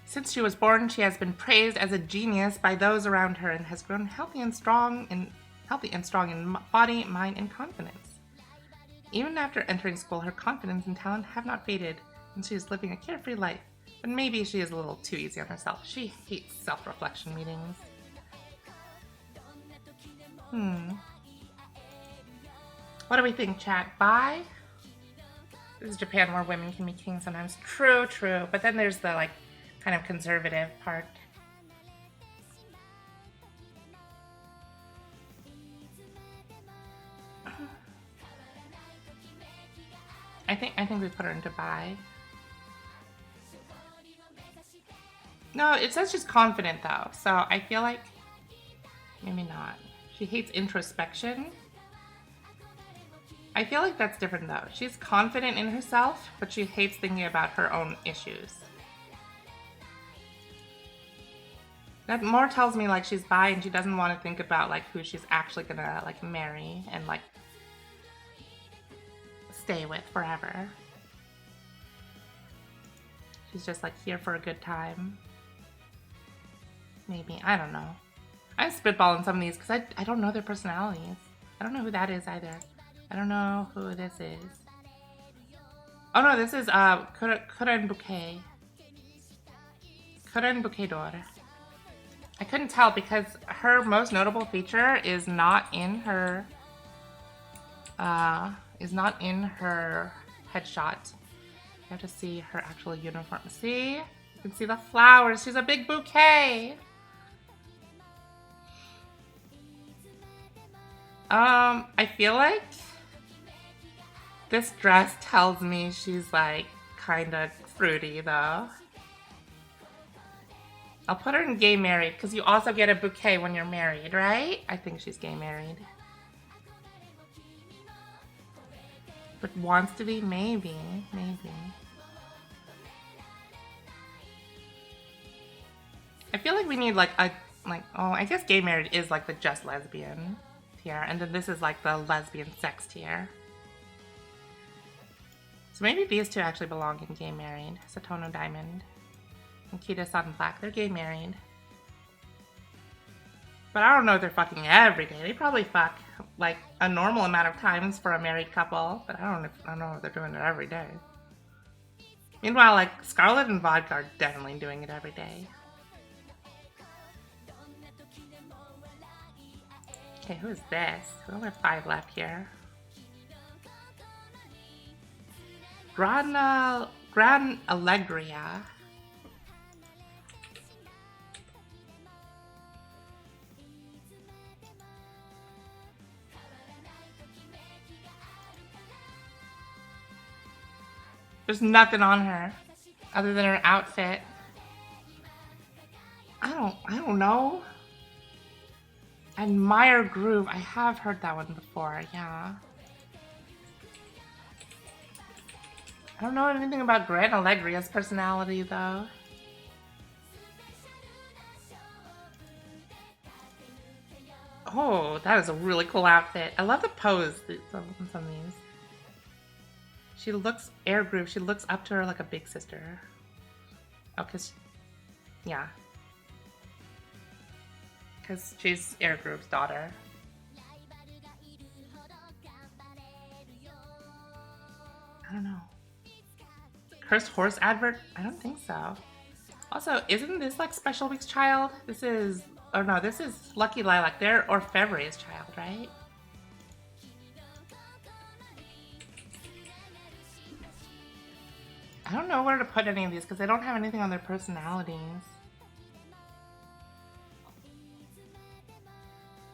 Speaker 1: Since she was born, she has been praised as a genius by those around her and has grown healthy and strong in body, mind, and confidence. Even after entering school, her confidence and talent have not faded, and she is living a carefree life. But maybe she is a little too easy on herself. She hates self-reflection meetings. What do we think, chat? Bye? This is Japan where women can be kings sometimes. True, true. But then there's the, like, kind of conservative part. I think we put her into bye. No, it says she's confident though, so I feel like maybe not. She hates introspection. I feel like that's different though. She's confident in herself, but she hates thinking about her own issues. That more tells me like she's bi and she doesn't want to think about like who she's actually gonna like marry and like stay with forever. She's just like here for a good time. Maybe, I don't know. I'm spitballing some of these because I don't know their personalities. I don't know who that is either. I don't know who this is. Oh no, this is Kuren Bouquet. Kuren Bouquet d'Or. I couldn't tell because her most notable feature is not in her headshot. You have to see her actual uniform. See? You can see the flowers. She's a big bouquet. I feel like this dress tells me she's like kind of fruity though. I'll put her in gay married because you also get a bouquet when you're married, right? I think she's gay married. But wants to be? Maybe. Maybe. I feel like we need like a, oh, I guess gay married is like the just lesbian tier. And then this is like the lesbian sex tier. So maybe these two actually belong in gay married. Satono Diamond and Kita Sun Black. They're gay married. But I don't know if they're fucking every day. They probably fuck like a normal amount of times for a married couple, but I don't know if they're doing it every day. Meanwhile, like Scarlet and Vodka are definitely doing it every day. Okay, who is this? We only have 5 left here. Gran Allegria. There's nothing on her other than her outfit. I don't know. Admire Groove. I have heard that one before, yeah. I don't know anything about Gran Allegria's personality though. Oh, that is a really cool outfit. I love the pose on some of these. She looks Air Groove. She looks up to her like a big sister. Oh, yeah. Because she's Air Groove's daughter. I don't know. Cursed Horse advert? I don't think so. Also, isn't this like Special Week's child? This is, oh no, this is Lucky Lilac. They're Orfevre's child, right? I don't know where to put any of these because they don't have anything on their personalities.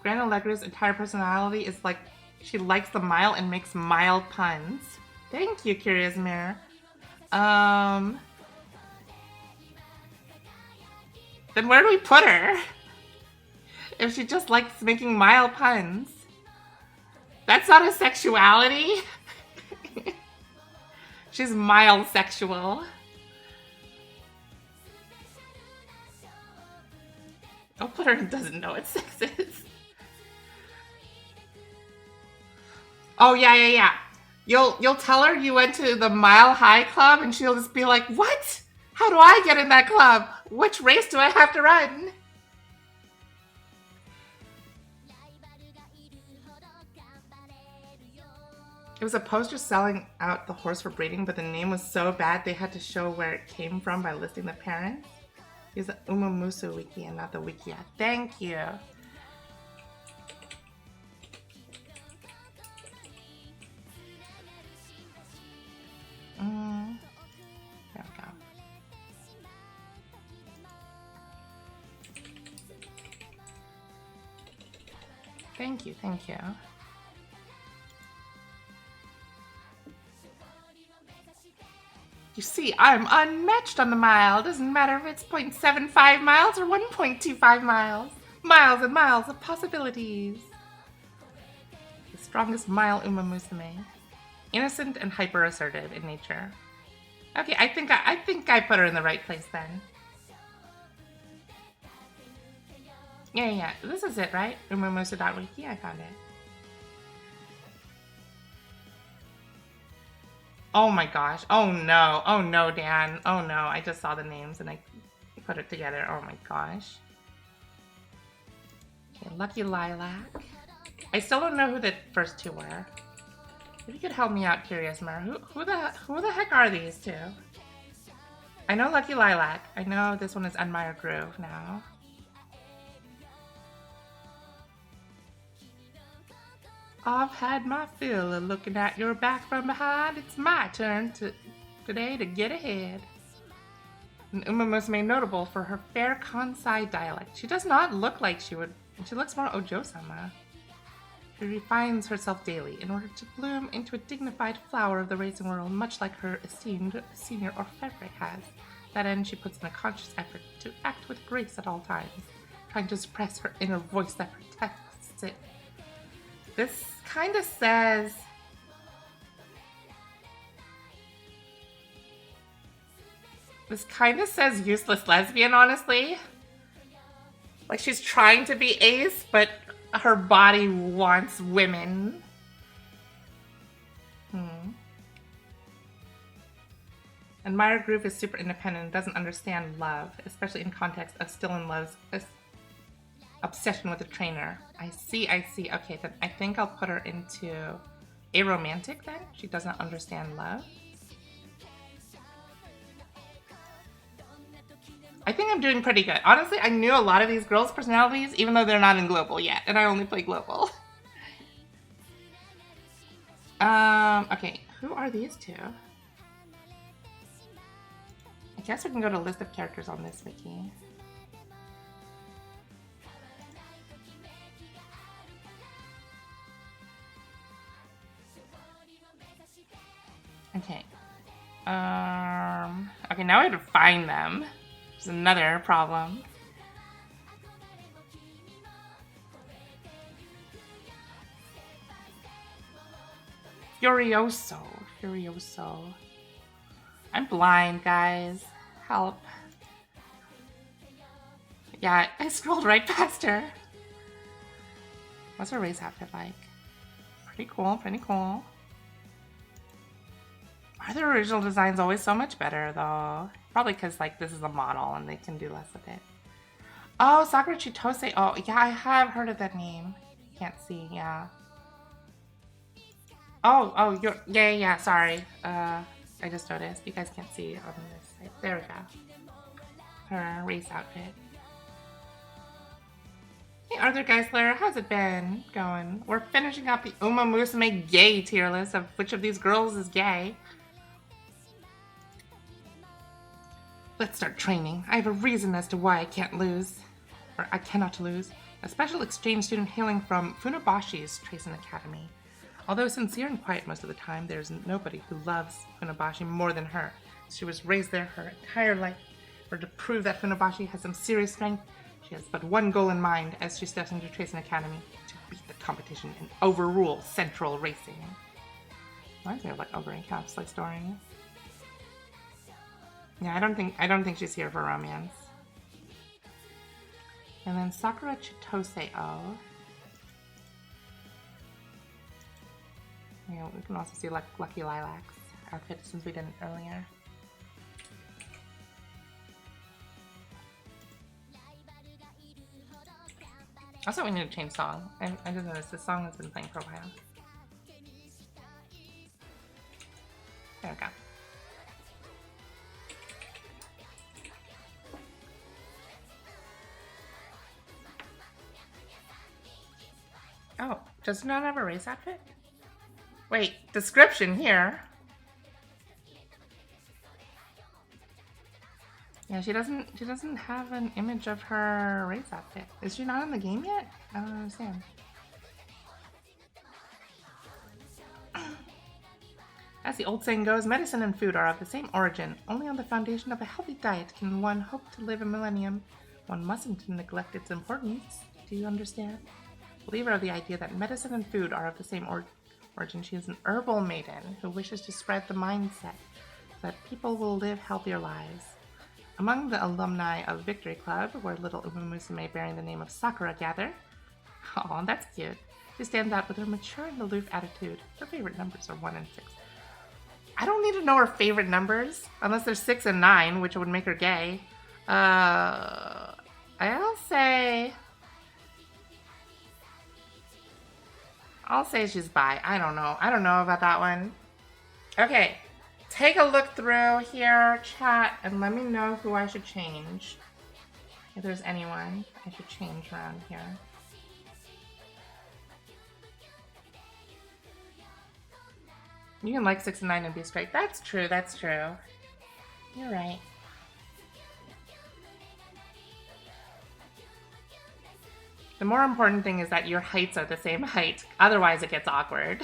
Speaker 1: Gran Allegra's entire personality is like, she likes the mile and makes mild puns. Thank you, Curious Mirror. Then where do we put her? If she just likes making mild puns. That's not a sexuality. She's mild sexual. I'll put her who doesn't know what sex is. Oh yeah. You'll tell her you went to the Mile High Club and she'll just be like, what? How do I get in that club? Which race do I have to run? It was a poster selling out the horse for breeding, but the name was so bad they had to show where it came from by listing the parents. Use the Umamusu wiki and not the Wikia. Thank you. There we go. Thank you. You see, I'm unmatched on the mile. Doesn't matter if it's 0.75 miles or 1.25 miles. Miles and miles of possibilities. The strongest mile Umamusume. Innocent and hyper-assertive in nature. Okay, I think I put her in the right place then. Yeah. This is it, right? Umamusu.wiki, I found it. Oh my gosh. Oh no, Dan. Oh no, I just saw the names and I put it together. Oh my gosh. Okay, Lucky Lilac. I still don't know who the first two were. If you could help me out, Curious Mer. Who the heck are these two? I know Lucky Lilac. I know this one is Admire Groove now. I've had my fill of looking at your back from behind. It's my turn today to get ahead. And Uma Musume notable for her fair Kansai dialect. She does not look like she would. She looks more Ojo-sama. She refines herself daily in order to bloom into a dignified flower of the racing world, much like her esteemed senior Orfevre has. To that end, she puts in a conscious effort to act with grace at all times, trying to suppress her inner voice that protects it. This kind of says... This kind of says useless lesbian, honestly. Like, she's trying to be ace, but her body wants women. And Myra Groove is super independent and doesn't understand love, especially in context of Still in Love's obsession with a trainer. I see. Okay, then I think I'll put her into aromantic then. She doesn't understand love. I think I'm doing pretty good. Honestly, I knew a lot of these girls' personalities, even though they're not in Global yet, and I only play Global. Okay, who are these two? I guess we can go to list of characters on this wiki. Okay. Okay, now I have to find them. There's another problem. Furioso. I'm blind, guys. Help. Yeah, I scrolled right past her. What's her race outfit like? Pretty cool. Are the original designs always so much better, though? Probably because, like, this is a model and they can do less with it. Oh, Sakura Chitose. Oh, yeah, I have heard of that name. Can't see, yeah. Oh, you're... Yeah, sorry. I just noticed. You guys can't see on this side. There we go. Her race outfit. Hey, Arthur Geisler, how's it been going? We're finishing up the Uma Musume gay tier list of which of these girls is gay. Let's start training. I have a reason as to why I can't lose. Or I cannot lose. A special exchange student hailing from Funabashi's Tracing Academy. Although sincere and quiet most of the time, there's nobody who loves Funabashi more than her. She was raised there her entire life. For to prove that Funabashi has some serious strength, she has but one goal in mind as she steps into Tracing Academy: to beat the competition and overrule Central Racing. Reminds me of like Ogre and Caps like story. Yeah, I don't think she's here for romance. And then Sakura Chitose-o. Yeah, we can also see Lucky Lilac's outfit since we did it earlier. Also, we need to change song. I just noticed this song has been playing for a while. There we go. Oh, does it not have a race outfit? Wait, description here. Yeah, she doesn't have an image of her race outfit. Is she not in the game yet? I don't understand. As the old saying goes, medicine and food are of the same origin. Only on the foundation of a healthy diet can one hope to live a millennium. One mustn't neglect its importance. Do you understand? Believer of the idea that medicine and food are of the same origin, she is an herbal maiden who wishes to spread the mindset that people will live healthier lives. Among the alumni of Victory Club, where little Uma Musume bearing the name of Sakura gather, oh, that's cute. She stands out with her mature and aloof attitude. Her favorite numbers are 1 and 6. I don't need to know her favorite numbers, unless they're 6 and 9, which would make her gay. I'll say she's bi. I don't know. I don't know about that one. Okay. Take a look through here, chat, and let me know who I should change. If there's anyone I should change around here. You can like 6 and 9 and be straight. That's true, that's true. You're right. The more important thing is that your heights are the same height. Otherwise, it gets awkward.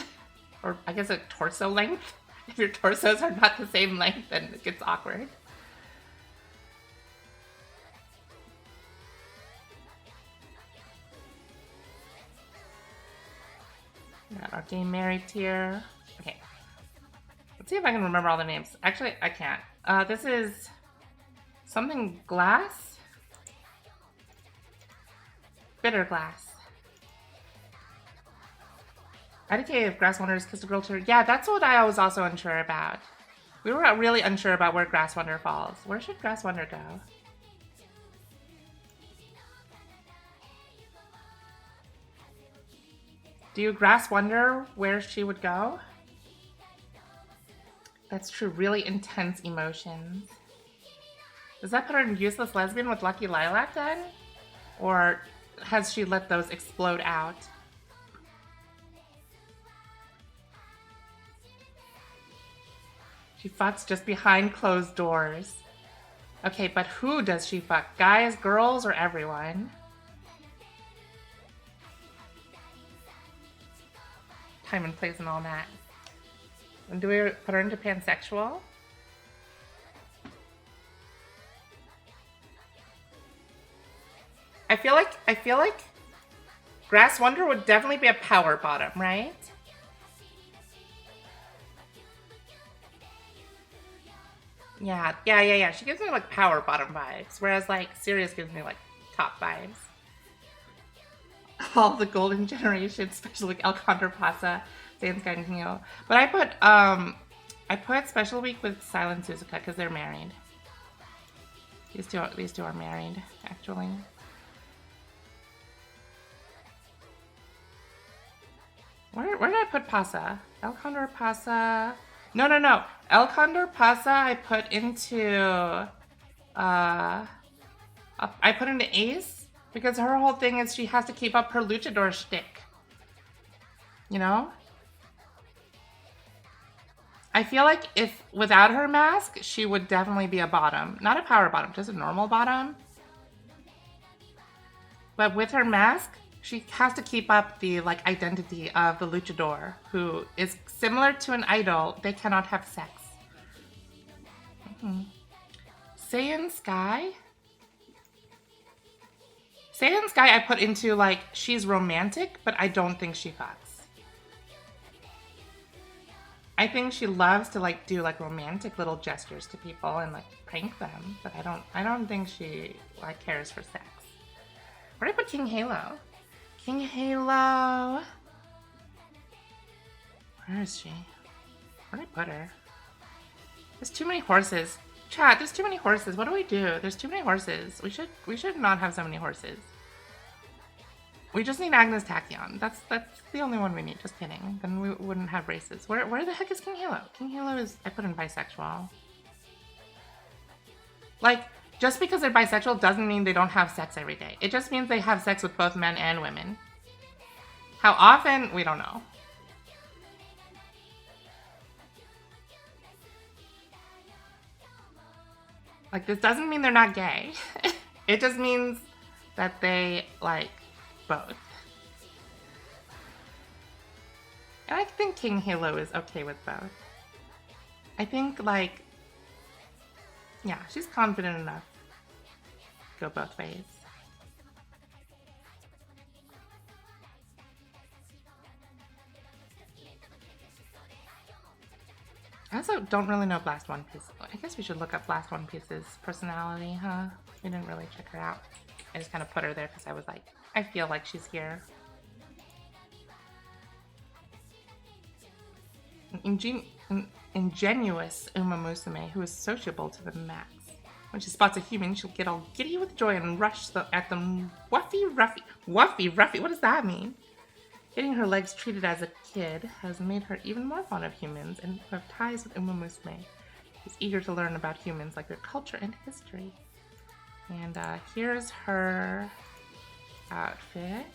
Speaker 1: Or I guess a torso length. If your torsos are not the same length, then it gets awkward. Got our gay married tier. Okay. Let's see if I can remember all the names. Actually, I can't. This is something glass? Bitter glass. IDK if Grass Wanderers kissed a girl to her. Yeah, that's what I was also unsure about. We were really unsure about where Grass Wander falls. Where should Grass Wander go? Do you Grass Wonder where she would go? That's true, really intense emotions. Does that put her in useless lesbian with Lucky Lilac then? Or has she let those explode out? She fucks just behind closed doors. Okay, but who does she fuck? Guys, girls, or everyone? Time and place and all that. And do we put her into pansexual? I feel like Grass Wonder would definitely be a power bottom, right? Yeah. She gives me like power bottom vibes, whereas like Sirius gives me like top vibes. All the golden generation, especially like El Condorpasa, Sans Guy and Kingo. But I put Special Week with Silent Suzuka because they're married. These two are married, actually. Where did I put Pasa? El Condorpasa. No. El Condorpasa I put into I put into Ace because her whole thing is she has to keep up her luchador shtick. You know? I feel like if without her mask, she would definitely be a bottom. Not a power bottom, just a normal bottom. But with her mask, she has to keep up the like identity of the luchador, who is similar to an idol. They cannot have sex. Saiyan Sky? Saiyan Sky I put into like, she's romantic, but I don't think she fucks. I think she loves to like do like romantic little gestures to people and like prank them, but I don't think she like cares for sex. Where did I put King Halo? King Halo. Where is she? Where did I put her? There's too many horses. Chat, there's too many horses. What do we do? There's too many horses. We should not have so many horses. We just need Agnes Tachyon. That's the only one we need. Just kidding. Then we wouldn't have races. Where the heck is King Halo? King Halo is, I put in bisexual. Like, just because they're bisexual doesn't mean they don't have sex every day. It just means they have sex with both men and women. How often? We don't know. Like, this doesn't mean they're not gay. It just means that they like both. And I think King Halo is okay with both. I think, like, yeah, she's confident enough to go both ways. I also don't really know Blast One Piece. I guess we should look up Blast One Piece's personality, huh? We didn't really check her out. I just kind of put her there because I was like, I feel like she's here. An ingenuous Uma Musume who is sociable to the max. When she spots a human, she'll get all giddy with joy and rush at them. Wuffy Ruffy, what does that mean? Getting her legs treated as a kid has made her even more fond of humans and who have ties with Uma Musume. She's eager to learn about humans, like their culture and history. And here's her outfit.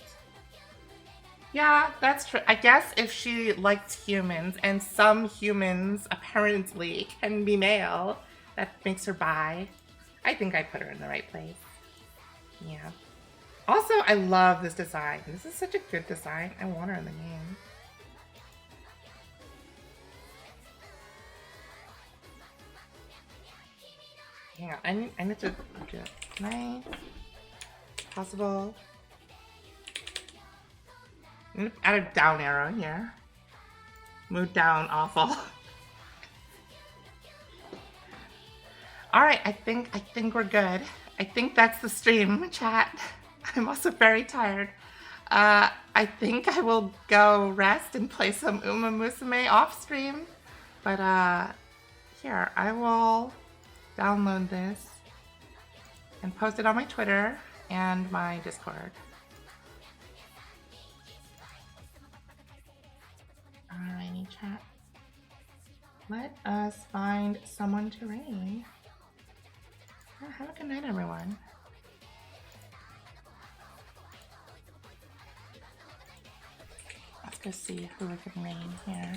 Speaker 1: Yeah, that's true. I guess if she liked humans, and some humans apparently can be male, that makes her bi. I think I put her in the right place. Yeah. Also, I love this design. This is such a good design. I want her in the game. Hang on, I need to do it. Can I? Possible. I'm gonna add a down arrow here. Move down, awful. All right, I think we're good. I think that's the stream, chat. I'm also very tired. I think I will go rest and play some Uma Musume off stream. But here, I will download this and post it on my Twitter and my Discord. Alrighty, chat. Let us find someone to raid. Have a good night, everyone. Let's go see who we can raid here.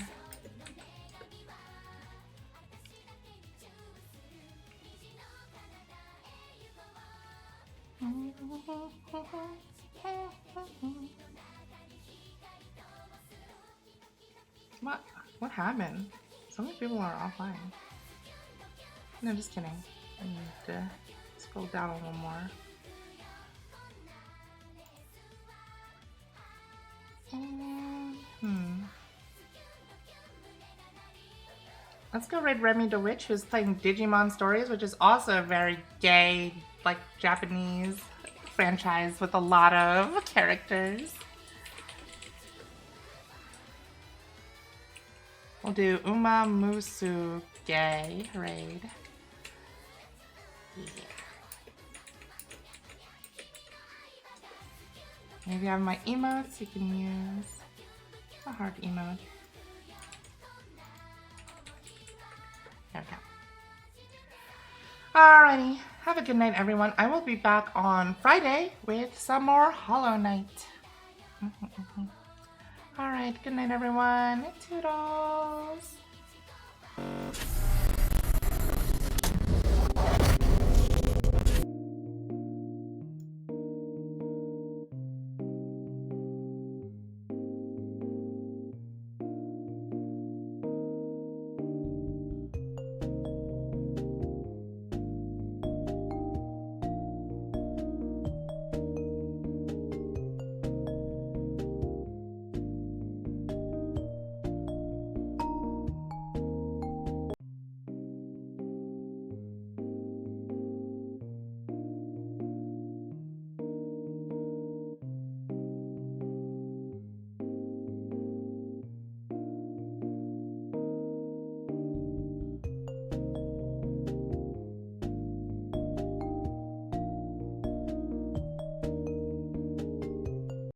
Speaker 1: What happened? So many people are offline. No, just kidding. I need to scroll down a little more. Let's go raid Remy DeWitch, who's playing Digimon Stories, which is also a very gay, like, Japanese franchise with a lot of characters. We'll do Uma Musuge raid. Yeah. Maybe I have my emotes you can use. It's a hard emote. There we go. Alrighty. Have a good night, everyone. I will be back on Friday with some more Hollow Knight. Alright, good night, everyone. Toodles.